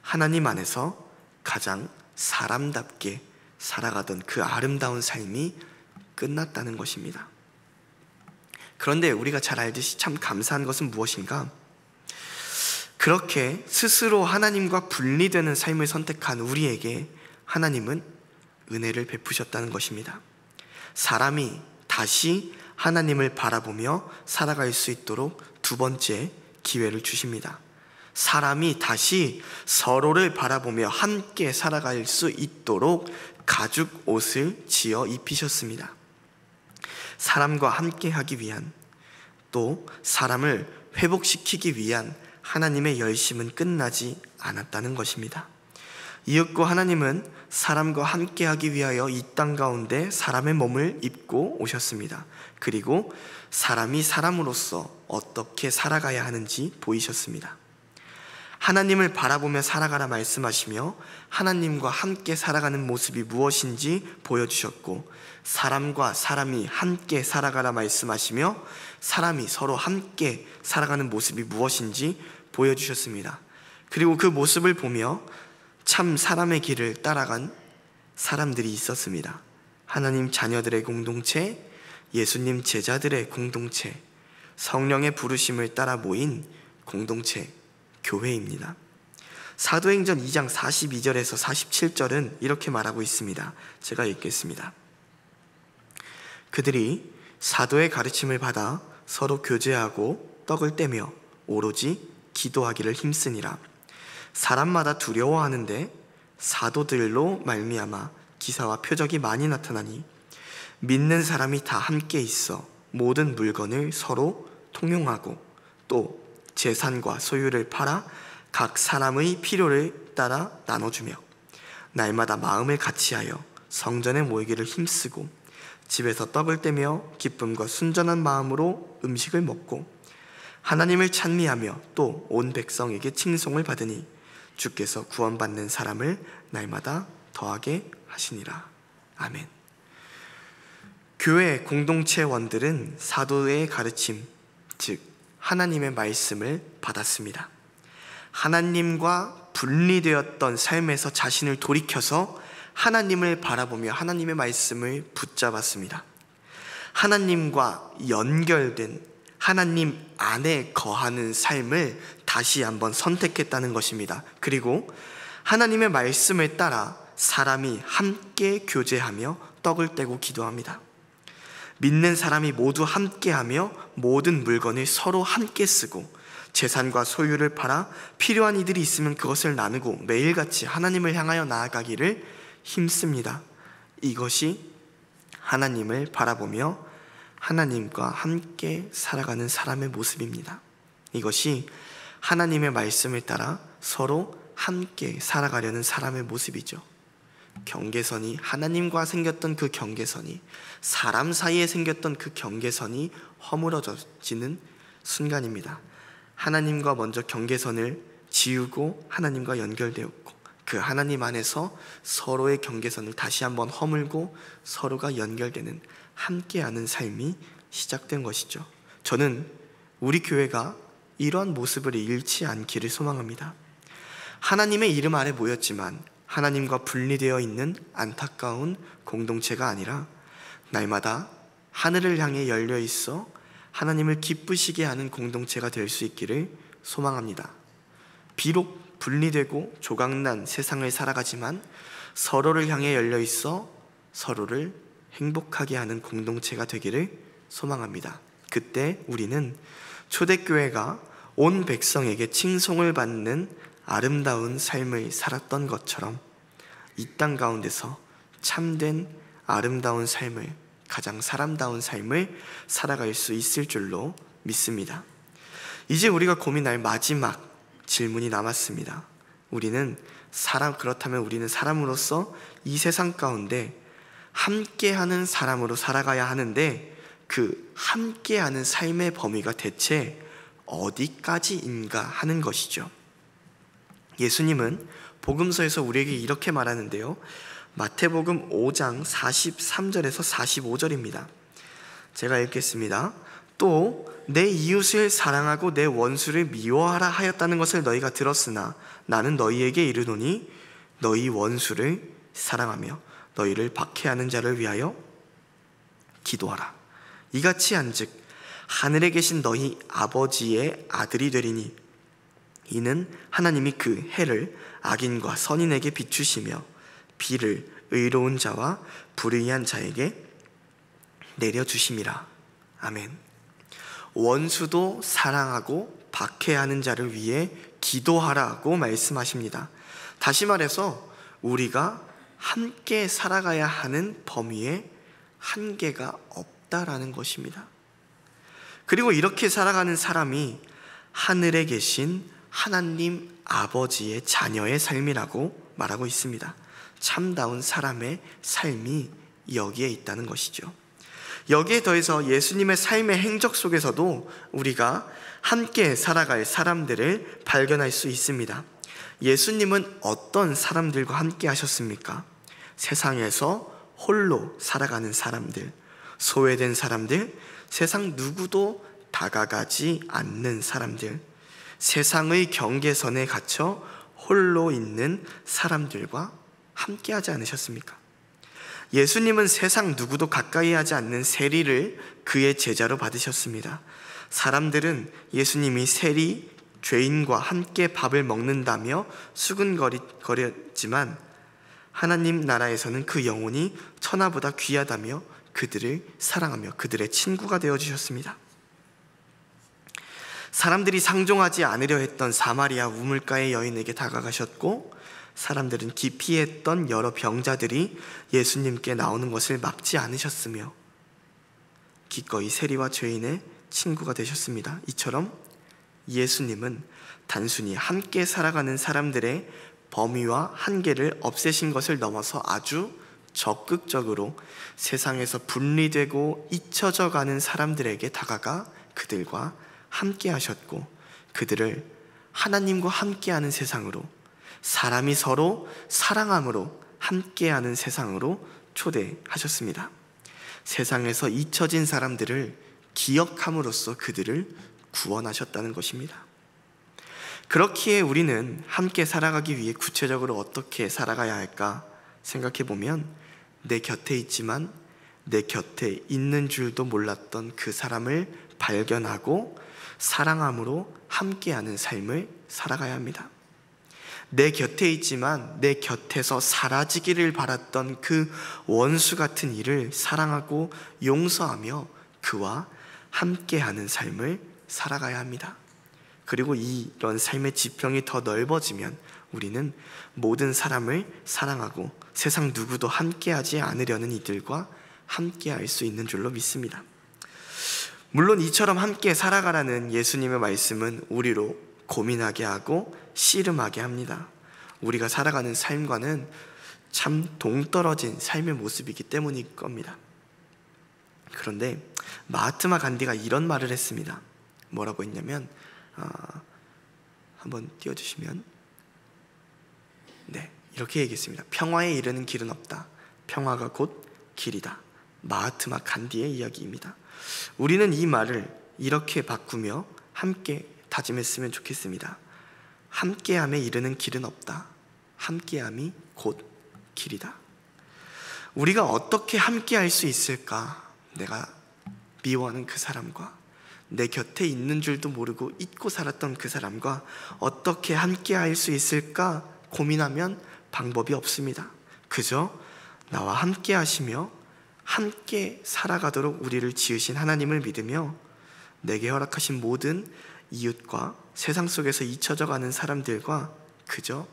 하나님 안에서 가장 사람답게 살아가던 그 아름다운 삶이 끝났다는 것입니다. 그런데 우리가 잘 알듯이 참 감사한 것은 무엇인가? 그렇게 스스로 하나님과 분리되는 삶을 선택한 우리에게 하나님은 은혜를 베푸셨다는 것입니다. 사람이 다시 하나님을 바라보며 살아갈 수 있도록 두 번째 기회를 주십니다. 사람이 다시 서로를 바라보며 함께 살아갈 수 있도록 가죽 옷을 지어 입히셨습니다. 사람과 함께 하기 위한, 또 사람을 회복시키기 위한 하나님의 열심은 끝나지 않았다는 것입니다. 이윽고 하나님은 사람과 함께 하기 위하여 이 땅 가운데 사람의 몸을 입고 오셨습니다. 그리고 사람이 사람으로서 어떻게 살아가야 하는지 보이셨습니다. 하나님을 바라보며 살아가라 말씀하시며 하나님과 함께 살아가는 모습이 무엇인지 보여주셨고, 사람과 사람이 함께 살아가라 말씀하시며 사람이 서로 함께 살아가는 모습이 무엇인지 보여주셨습니다. 그리고 그 모습을 보며 참 사람의 길을 따라간 사람들이 있었습니다. 하나님 자녀들의 공동체, 예수님 제자들의 공동체, 성령의 부르심을 따라 모인 공동체, 교회입니다. 사도행전 2장 42절에서 47절은 이렇게 말하고 있습니다. 제가 읽겠습니다. 그들이 사도의 가르침을 받아 서로 교제하고 떡을 떼며 오로지 기도하기를 힘쓰니라. 사람마다 두려워하는데 사도들로 말미암아 기사와 표적이 많이 나타나니 믿는 사람이 다 함께 있어 모든 물건을 서로 통용하고 또 재산과 소유를 팔아 각 사람의 필요를 따라 나눠주며 날마다 마음을 같이하여 성전에 모이기를 힘쓰고 집에서 떡을 떼며 기쁨과 순전한 마음으로 음식을 먹고 하나님을 찬미하며 또 온 백성에게 칭송을 받으니 주께서 구원받는 사람을 날마다 더하게 하시니라. 아멘. 교회 공동체원들은 사도의 가르침, 즉 하나님의 말씀을 받았습니다. 하나님과 분리되었던 삶에서 자신을 돌이켜서 하나님을 바라보며 하나님의 말씀을 붙잡았습니다. 하나님과 연결된 하나님 안에 거하는 삶을 다시 한번 선택했다는 것입니다. 그리고 하나님의 말씀을 따라 사람이 함께 교제하며 떡을 떼고 기도합니다. 믿는 사람이 모두 함께하며 모든 물건을 서로 함께 쓰고 재산과 소유를 팔아 필요한 이들이 있으면 그것을 나누고 매일같이 하나님을 향하여 나아가기를 힘씁니다. 이것이 하나님을 바라보며 하나님과 함께 살아가는 사람의 모습입니다. 이것이 하나님의 말씀을 따라 서로 함께 살아가려는 사람의 모습이죠. 경계선이, 하나님과 생겼던 그 경계선이, 사람 사이에 생겼던 그 경계선이 허물어지는 순간입니다. 하나님과 먼저 경계선을 지우고 하나님과 연결되었고 그 하나님 안에서 서로의 경계선을 다시 한번 허물고 서로가 연결되는 함께하는 삶이 시작된 것이죠. 저는 우리 교회가 이러한 모습을 잃지 않기를 소망합니다. 하나님의 이름 아래 모였지만 하나님과 분리되어 있는 안타까운 공동체가 아니라 날마다 하늘을 향해 열려 있어 하나님을 기쁘시게 하는 공동체가 될 수 있기를 소망합니다. 비록 분리되고 조각난 세상을 살아가지만 서로를 향해 열려 있어 서로를 행복하게 하는 공동체가 되기를 소망합니다. 그때 우리는 초대교회가 온 백성에게 칭송을 받는 아름다운 삶을 살았던 것처럼 이 땅 가운데서 참된 아름다운 삶을, 가장 사람다운 삶을 살아갈 수 있을 줄로 믿습니다. 이제 우리가 고민할 마지막 질문이 남았습니다. 그렇다면 우리는 사람으로서 이 세상 가운데 함께하는 사람으로 살아가야 하는데 그 함께하는 삶의 범위가 대체 어디까지인가 하는 것이죠. 예수님은 복음서에서 우리에게 이렇게 말하는데요. 마태복음 5장 43절에서 45절입니다. 제가 읽겠습니다. 또 내 이웃을 사랑하고 내 원수를 미워하라 하였다는 것을 너희가 들었으나 나는 너희에게 이르노니 너희 원수를 사랑하며 너희를 박해하는 자를 위하여 기도하라. 이같이 한즉 하늘에 계신 너희 아버지의 아들이 되리니 이는 하나님이 그 해를 악인과 선인에게 비추시며 비를 의로운 자와 불의한 자에게 내려주심이라. 아멘. 원수도 사랑하고 박해하는 자를 위해 기도하라고 말씀하십니다. 다시 말해서 우리가 함께 살아가야 하는 범위에 한계가 없다라는 것입니다. 그리고 이렇게 살아가는 사람이 하늘에 계신 하나님 아버지의 자녀의 삶이라고 말하고 있습니다. 참다운 사람의 삶이 여기에 있다는 것이죠. 여기에 더해서 예수님의 삶의 행적 속에서도 우리가 함께 살아갈 사람들을 발견할 수 있습니다. 예수님은 어떤 사람들과 함께 하셨습니까? 세상에서 홀로 살아가는 사람들, 소외된 사람들, 세상 누구도 다가가지 않는 사람들, 세상의 경계선에 갇혀 홀로 있는 사람들과 함께 하지 않으셨습니까? 예수님은 세상 누구도 가까이 하지 않는 세리를 그의 제자로 받으셨습니다. 사람들은 예수님이 세리, 죄인과 함께 밥을 먹는다며 수근거렸지만 하나님 나라에서는 그 영혼이 천하보다 귀하다며 그들을 사랑하며 그들의 친구가 되어주셨습니다. 사람들이 상종하지 않으려 했던 사마리아 우물가의 여인에게 다가가셨고, 사람들은 기피했던 여러 병자들이 예수님께 나오는 것을 막지 않으셨으며 기꺼이 세리와 죄인의 친구가 되셨습니다. 이처럼 예수님은 단순히 함께 살아가는 사람들의 범위와 한계를 없애신 것을 넘어서 아주 적극적으로 세상에서 분리되고 잊혀져 가는 사람들에게 다가가 그들과 함께 하셨고, 그들을 하나님과 함께하는 세상으로, 사람이 서로 사랑함으로 함께하는 세상으로 초대하셨습니다. 세상에서 잊혀진 사람들을 기억함으로써 그들을 구원하셨다는 것입니다. 그렇기에 우리는 함께 살아가기 위해 구체적으로 어떻게 살아가야 할까 생각해 보면, 내 곁에 있지만 내 곁에 있는 줄도 몰랐던 그 사람을 발견하고 사랑함으로 함께하는 삶을 살아가야 합니다. 내 곁에 있지만 내 곁에서 사라지기를 바랐던 그 원수 같은 이를 사랑하고 용서하며 그와 함께하는 삶을 살아가야 합니다. 그리고 이런 삶의 지평이 더 넓어지면 우리는 모든 사람을 사랑하고 세상 누구도 함께하지 않으려는 이들과 함께할 수 있는 줄로 믿습니다. 물론 이처럼 함께 살아가라는 예수님의 말씀은 우리로 고민하게 하고 씨름하게 합니다. 우리가 살아가는 삶과는 참 동떨어진 삶의 모습이기 때문일 겁니다. 그런데 마하트마 간디가 이런 말을 했습니다. 뭐라고 했냐면, 한번 띄워주시면, 네, 이렇게 얘기했습니다. 평화에 이르는 길은 없다. 평화가 곧 길이다. 마하트마 간디의 이야기입니다. 우리는 이 말을 이렇게 바꾸며 함께 다짐했으면 좋겠습니다. 함께함에 이르는 길은 없다. 함께함이 곧 길이다. 우리가 어떻게 함께할 수 있을까? 내가 미워하는 그 사람과, 내 곁에 있는 줄도 모르고 잊고 살았던 그 사람과 어떻게 함께할 수 있을까 고민하면 방법이 없습니다. 그저 나와 함께 하시며 함께 살아가도록 우리를 지으신 하나님을 믿으며 내게 허락하신 모든 이웃과 세상 속에서 잊혀져 가는 사람들과 그저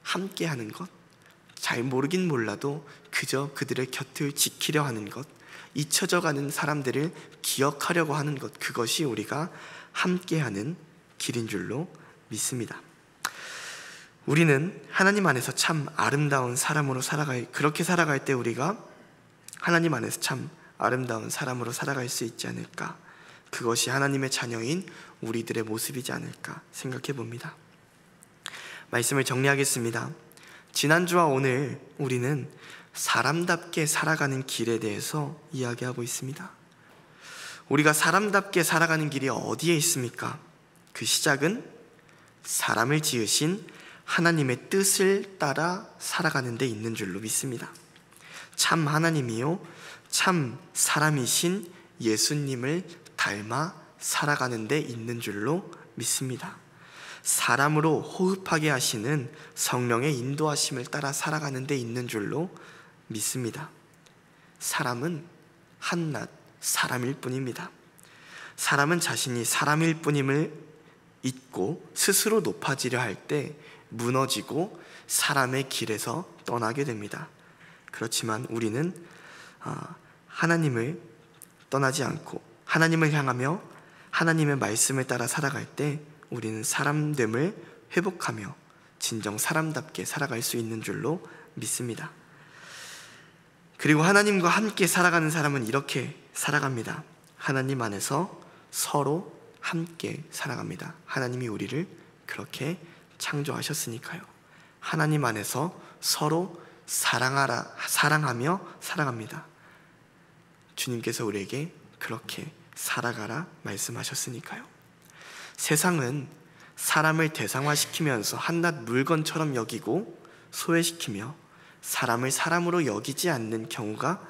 함께하는 것, 잘 모르긴 몰라도 그저 그들의 곁을 지키려 하는 것, 잊혀져 가는 사람들을 기억하려고 하는 것, 그것이 우리가 함께하는 길인 줄로 믿습니다. 우리는 하나님 안에서 참 아름다운 사람으로 그렇게 살아갈 때 우리가 하나님 안에서 참 아름다운 사람으로 살아갈 수 있지 않을까, 그것이 하나님의 자녀인 우리들의 모습이지 않을까 생각해 봅니다. 말씀을 정리하겠습니다. 지난주와 오늘 우리는 사람답게 살아가는 길에 대해서 이야기하고 있습니다. 우리가 사람답게 살아가는 길이 어디에 있습니까? 그 시작은 사람을 지으신 하나님의 뜻을 따라 살아가는 데 있는 줄로 믿습니다. 참 하나님이요 참 사람이신 예수님을 닮아 살아가는 데 있는 줄로 믿습니다. 사람으로 호흡하게 하시는 성령의 인도하심을 따라 살아가는 데 있는 줄로 믿습니다. 사람은 한낱 사람일 뿐입니다. 사람은 자신이 사람일 뿐임을 잊고 스스로 높아지려 할 때 무너지고 사람의 길에서 떠나게 됩니다. 그렇지만 우리는 하나님을 떠나지 않고 하나님을 향하며 하나님의 말씀을 따라 살아갈 때 우리는 사람됨을 회복하며 진정 사람답게 살아갈 수 있는 줄로 믿습니다. 그리고 하나님과 함께 살아가는 사람은 이렇게 살아갑니다. 하나님 안에서 서로 함께 살아갑니다. 하나님이 우리를 그렇게 창조하셨으니까요. 하나님 안에서 서로 사랑하며 살아갑니다. 주님께서 우리에게 그렇게 살아가라 말씀하셨으니까요. 세상은 사람을 대상화시키면서 한낱 물건처럼 여기고 소외시키며 사람을 사람으로 여기지 않는 경우가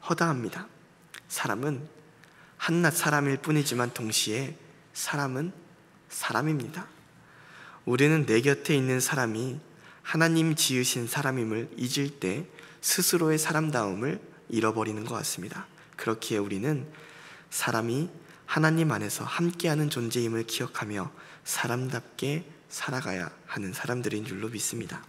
허다합니다. 사람은 한낱 사람일 뿐이지만 동시에 사람은 사람입니다. 우리는 내 곁에 있는 사람이 하나님 지으신 사람임을 잊을 때 스스로의 사람다움을 잃어버리는 것 같습니다. 그렇기에 우리는 사람이 하나님 안에서 함께하는 존재임을 기억하며 사람답게 살아가야 하는 사람들인 줄로 믿습니다.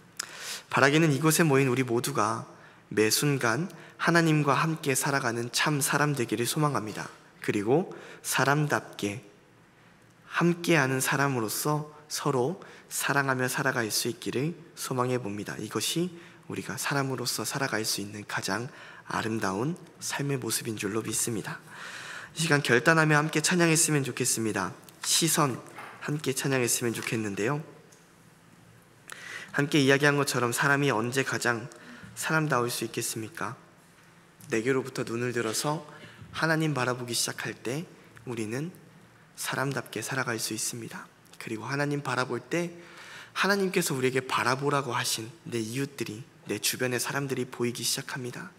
바라기는 이곳에 모인 우리 모두가 매 순간 하나님과 함께 살아가는 참 사람 되기를 소망합니다. 그리고 사람답게 함께하는 사람으로서 서로 사랑하며 살아갈 수 있기를 소망해 봅니다. 이것이 우리가 사람으로서 살아갈 수 있는 가장 아름다운 삶의 모습인 줄로 믿습니다. 이 시간 결단하며 함께 찬양했으면 좋겠습니다. 시선 함께 찬양했으면 좋겠는데요, 함께 이야기한 것처럼 사람이 언제 가장 사람다울 수 있겠습니까? 내게로부터 눈을 들어서 하나님 바라보기 시작할 때 우리는 사람답게 살아갈 수 있습니다. 그리고 하나님 바라볼 때 하나님께서 우리에게 바라보라고 하신 내 이웃들이, 내 주변의 사람들이 보이기 시작합니다.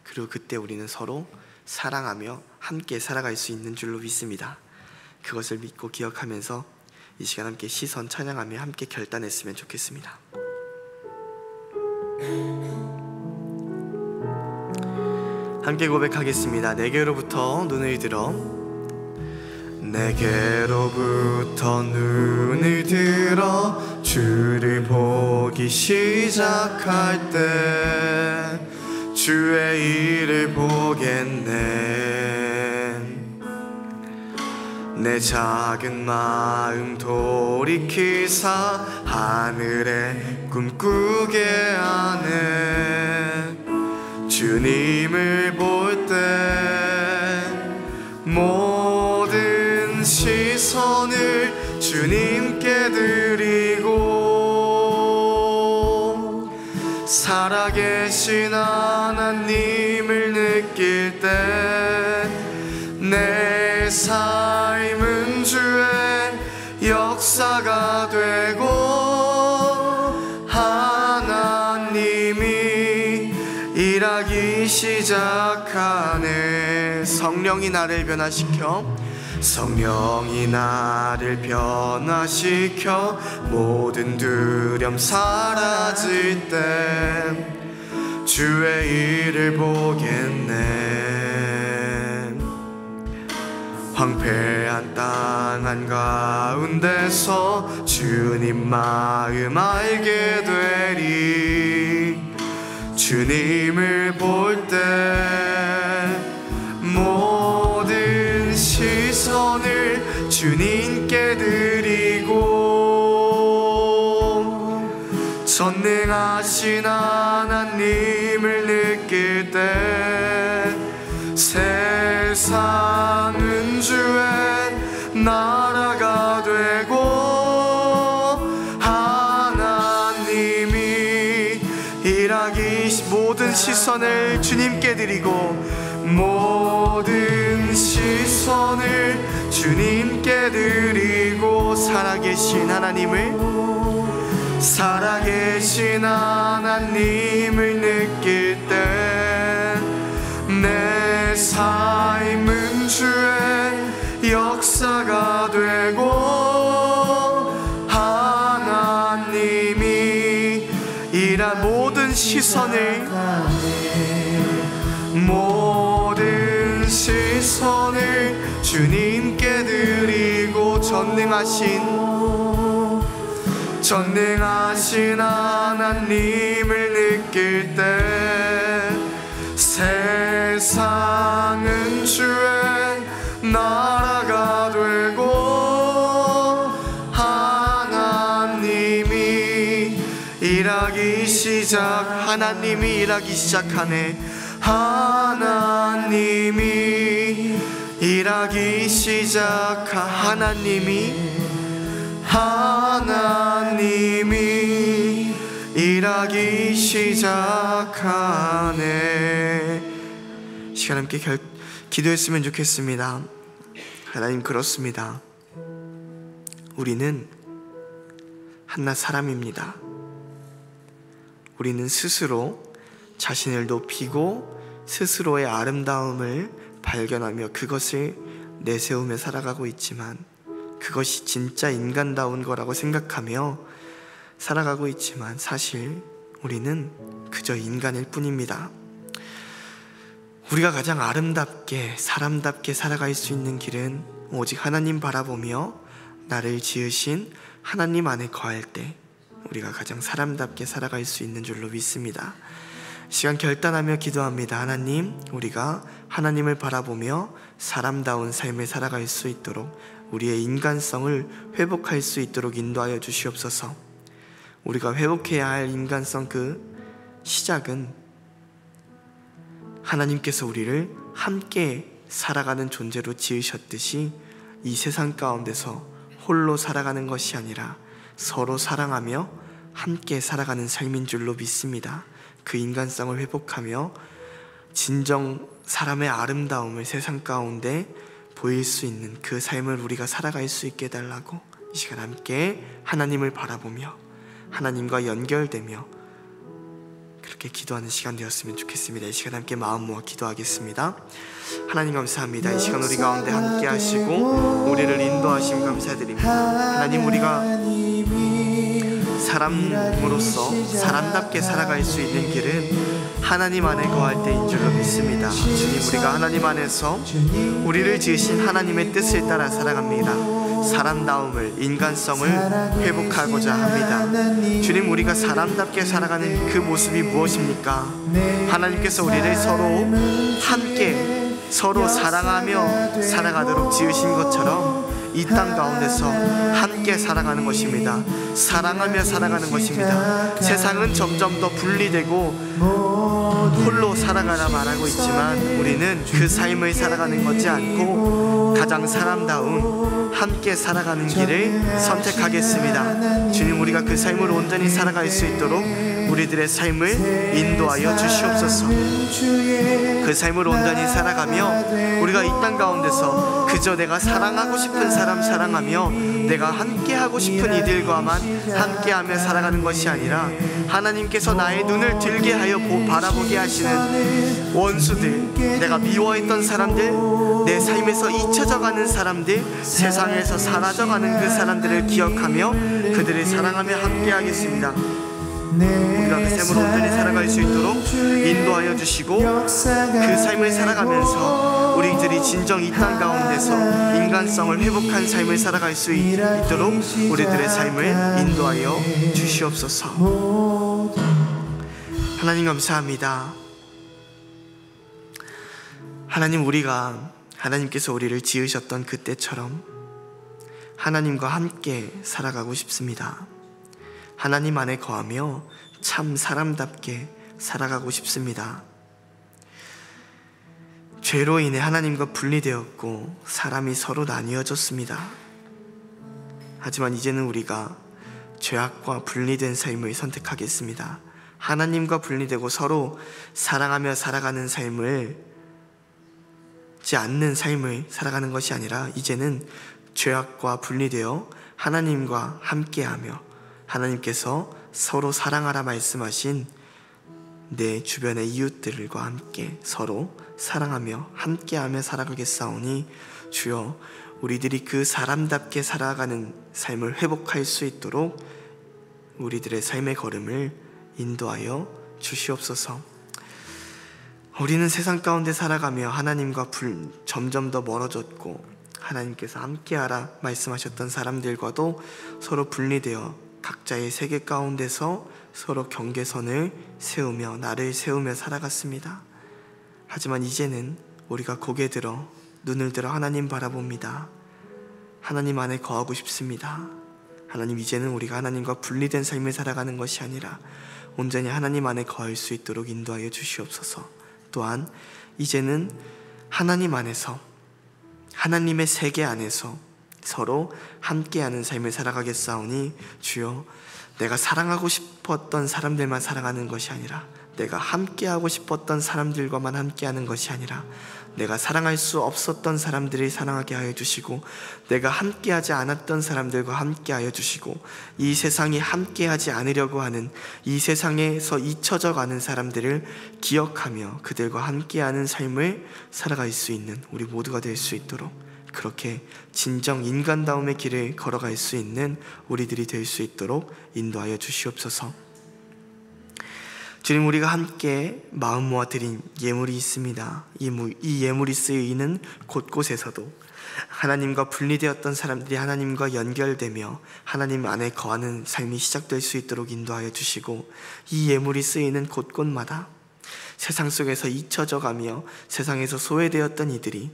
그리고 그때 우리는 서로 사랑하며 함께 살아갈 수 있는 줄로 믿습니다. 그것을 믿고 기억하면서 이 시간 함께 시선 찬양하며 함께 결단했으면 좋겠습니다. 함께 고백하겠습니다. 내게로부터 눈을 들어, 내게로부터 눈을 들어 주를 보기 시작할 때 주의 일을 보겠네. 내 작은 마음 돌이키사 하늘에 꿈꾸게 하네. 주님을 볼 때 모든 시선을 주님께 드리고 살아계신 하나님을 느낄 때 내 삶은 주의 역사가 되고 하나님이 일하기 시작하네. 성령이 나를 변화시켜, 성령이 나를 변화시켜 모든 두려움 사라질 때 주의 일을 보겠네. 황폐한 땅 한가운데서 주님 마음 알게 되리. 주님을 볼 때 모든 시선을 주님께 드리고 전능하신 하나님을 느낄 때 세상은 주의 나라가 되고 하나님이 일하기 모든 시선을 주님께 드리고 모든 시선을 주님께 드리고 살아계신 하나님을 느낄 때 내 삶은 주의 역사가 되고 하나님이 모든 시선을 주님께 드리고 전능하신 하나님을 느낄 때 세상은 주의 나라가 되고 하나님이 일하기 시작하네. 하나님이 일하기 시작하네. 시간 함께 기도했으면 좋겠습니다. 하나님, 그렇습니다. 우리는 한낱 사람입니다. 우리는 스스로 자신을 높이고 스스로의 아름다움을 발견하며 그것을 내세우며 살아가고 있지만 그것이 진짜 인간다운 거라고 생각하며 살아가고 있지만 사실 우리는 그저 인간일 뿐입니다. 우리가 가장 아름답게 사람답게 살아갈 수 있는 길은 오직 하나님 바라보며 나를 지으신 하나님 안에 거할 때 우리가 가장 사람답게 살아갈 수 있는 줄로 믿습니다. 시간 결단하며 기도합니다. 하나님, 우리가 하나님을 바라보며 사람다운 삶을 살아갈 수 있도록 우리의 인간성을 회복할 수 있도록 인도하여 주시옵소서. 우리가 회복해야 할 인간성 그 시작은 하나님께서 우리를 함께 살아가는 존재로 지으셨듯이 이 세상 가운데서 홀로 살아가는 것이 아니라 서로 사랑하며 함께 살아가는 삶인 줄로 믿습니다. 그 인간성을 회복하며 진정 사람의 아름다움을 세상 가운데 보일 수 있는 그 삶을 우리가 살아갈 수 있게 해달라고 이 시간 함께 하나님을 바라보며 하나님과 연결되며 그렇게 기도하는 시간 되었으면 좋겠습니다. 이 시간 함께 마음 모아 기도하겠습니다. 하나님 감사합니다. 이 시간 우리 가운데 함께 하시고 우리를 인도하심 감사드립니다. 하나님, 우리가 사람으로서 사람답게 살아갈 수 있는 길은 하나님 안에 거할 때인 줄로 믿습니다. 주님, 우리가 하나님 안에서 우리를 지으신 하나님의 뜻을 따라 살아갑니다. 사람다움을, 인간성을 회복하고자 합니다. 주님, 우리가 사람답게 살아가는 그 모습이 무엇입니까? 하나님께서 우리를 서로 사랑하며 살아가도록 지으신 것처럼 이 땅 가운데서 함께 살아가는 것입니다. 사랑하며 살아가는 것입니다. 세상은 점점 더 분리되고 홀로 살아가라 말하고 있지만 우리는 그 삶을 살아가는 것지 않고 가장 사람다운 함께 살아가는 길을 선택하겠습니다. 주님, 우리가 그 삶을 온전히 살아갈 수 있도록 우리들의 삶을 인도하여 주시옵소서. 그 삶을 온전히 살아가며 우리가 이 땅 가운데서 그저 내가 사랑하고 싶은 사람 사랑하며 내가 함께하고 싶은 이들과만 함께하며 살아가는 것이 아니라 하나님께서 나의 눈을 들게 하여 바라보게 하시는 원수들, 내가 미워했던 사람들, 내 삶에서 잊혀져가는 사람들, 세상에서 사라져가는 그 사람들을 기억하며 그들을 사랑하며 함께하겠습니다. 우리가 그 삶을 온전히 살아갈 수 있도록 인도하여 주시고 그 삶을 살아가면서 우리들이 진정 이 땅 가운데서 인간성을 회복한 삶을 살아갈 수 있도록 우리들의 삶을 인도하여 주시옵소서. 하나님 감사합니다. 하나님, 우리가 하나님께서 우리를 지으셨던 그때처럼 하나님과 함께 살아가고 싶습니다. 하나님 안에 거하며 참 사람답게 살아가고 싶습니다. 죄로 인해 하나님과 분리되었고 사람이 서로 나뉘어졌습니다. 하지만 이제는 우리가 죄악과 분리된 삶을 선택하겠습니다. 하나님과 분리되고 서로 사랑하며 살아가는 삶을 않는 삶을 살아가는 것이 아니라 이제는 죄악과 분리되어 하나님과 함께하며 하나님께서 서로 사랑하라 말씀하신 내 주변의 이웃들과 함께 서로 사랑하며 함께하며 살아가겠사오니 주여, 우리들이 그 사람답게 살아가는 삶을 회복할 수 있도록 우리들의 삶의 걸음을 인도하여 주시옵소서. 우리는 세상 가운데 살아가며 하나님과 점점 더 멀어졌고 하나님께서 함께하라 말씀하셨던 사람들과도 서로 분리되어 각자의 세계 가운데서 서로 경계선을 세우며 나를 세우며 살아갔습니다. 하지만 이제는 우리가 고개 들어 눈을 들어 하나님 바라봅니다. 하나님 안에 거하고 싶습니다. 하나님, 이제는 우리가 하나님과 분리된 삶을 살아가는 것이 아니라 온전히 하나님 안에 거할 수 있도록 인도하여 주시옵소서. 또한 이제는 하나님 안에서, 하나님의 세계 안에서 서로 함께하는 삶을 살아가겠사오니 주여, 내가 사랑하고 싶었던 사람들만 사랑하는 것이 아니라 내가 함께하고 싶었던 사람들과만 함께하는 것이 아니라 내가 사랑할 수 없었던 사람들을 사랑하게 하여 주시고 내가 함께하지 않았던 사람들과 함께하여 주시고 이 세상이 함께하지 않으려고 하는, 이 세상에서 잊혀져 가는 사람들을 기억하며 그들과 함께하는 삶을 살아갈 수 있는 우리 모두가 될 수 있도록 그렇게 진정 인간다움의 길을 걸어갈 수 있는 우리들이 될 수 있도록 인도하여 주시옵소서. 주님, 우리가 함께 마음 모아 드린 예물이 있습니다. 이 예물이 쓰이는 곳곳에서도 하나님과 분리되었던 사람들이 하나님과 연결되며 하나님 안에 거하는 삶이 시작될 수 있도록 인도하여 주시고, 이 예물이 쓰이는 곳곳마다 세상 속에서 잊혀져 가며 세상에서 소외되었던 이들이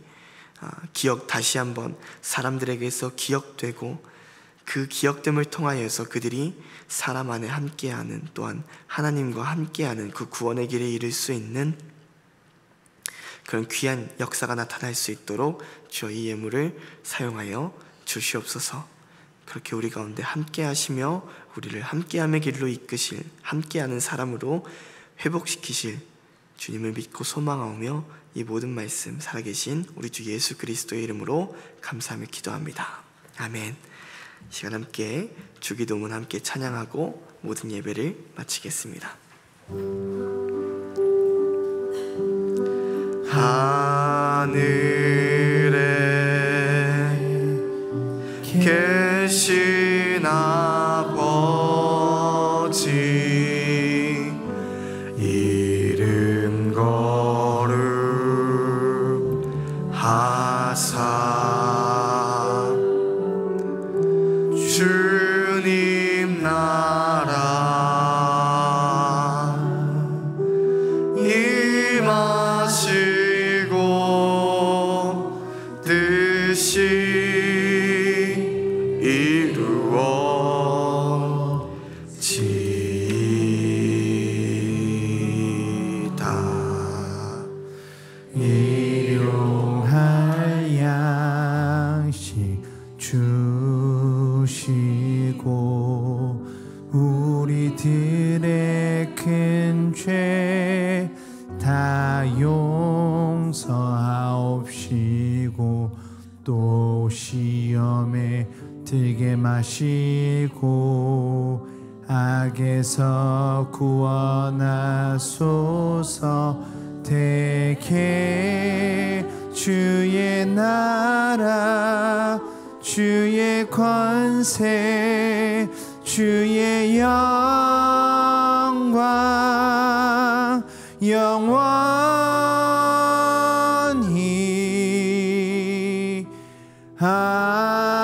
다시 한번 사람들에게서 기억되고, 그 기억됨을 통하여서 그들이 사람 안에 함께하는, 또한 하나님과 함께하는 그 구원의 길에 이를 수 있는 그런 귀한 역사가 나타날 수 있도록 주여 이 예물을 사용하여 주시옵소서. 그렇게 우리 가운데 함께 하시며 우리를 함께함의 길로 이끄실, 함께하는 사람으로 회복시키실 주님을 믿고 소망하며 이 모든 말씀 살아계신 우리 주 예수 그리스도의 이름으로 감사하며 기도합니다. 아멘. 이 시간 함께 주기도문 함께 찬양하고 모든 예배를 마치겠습니다. 하늘에 계신 아버지, 이름 거룩하사 주님 나라 임하시고 뜻이 이루어지이다. 일용할 양식 주시고 우리들의 큰 죄 다 용서하옵시고 또 시험에 들게 마시고 악에서 구원하소서. 대개 주의 나라 주의 권세 주의 영광 영원히 아멘.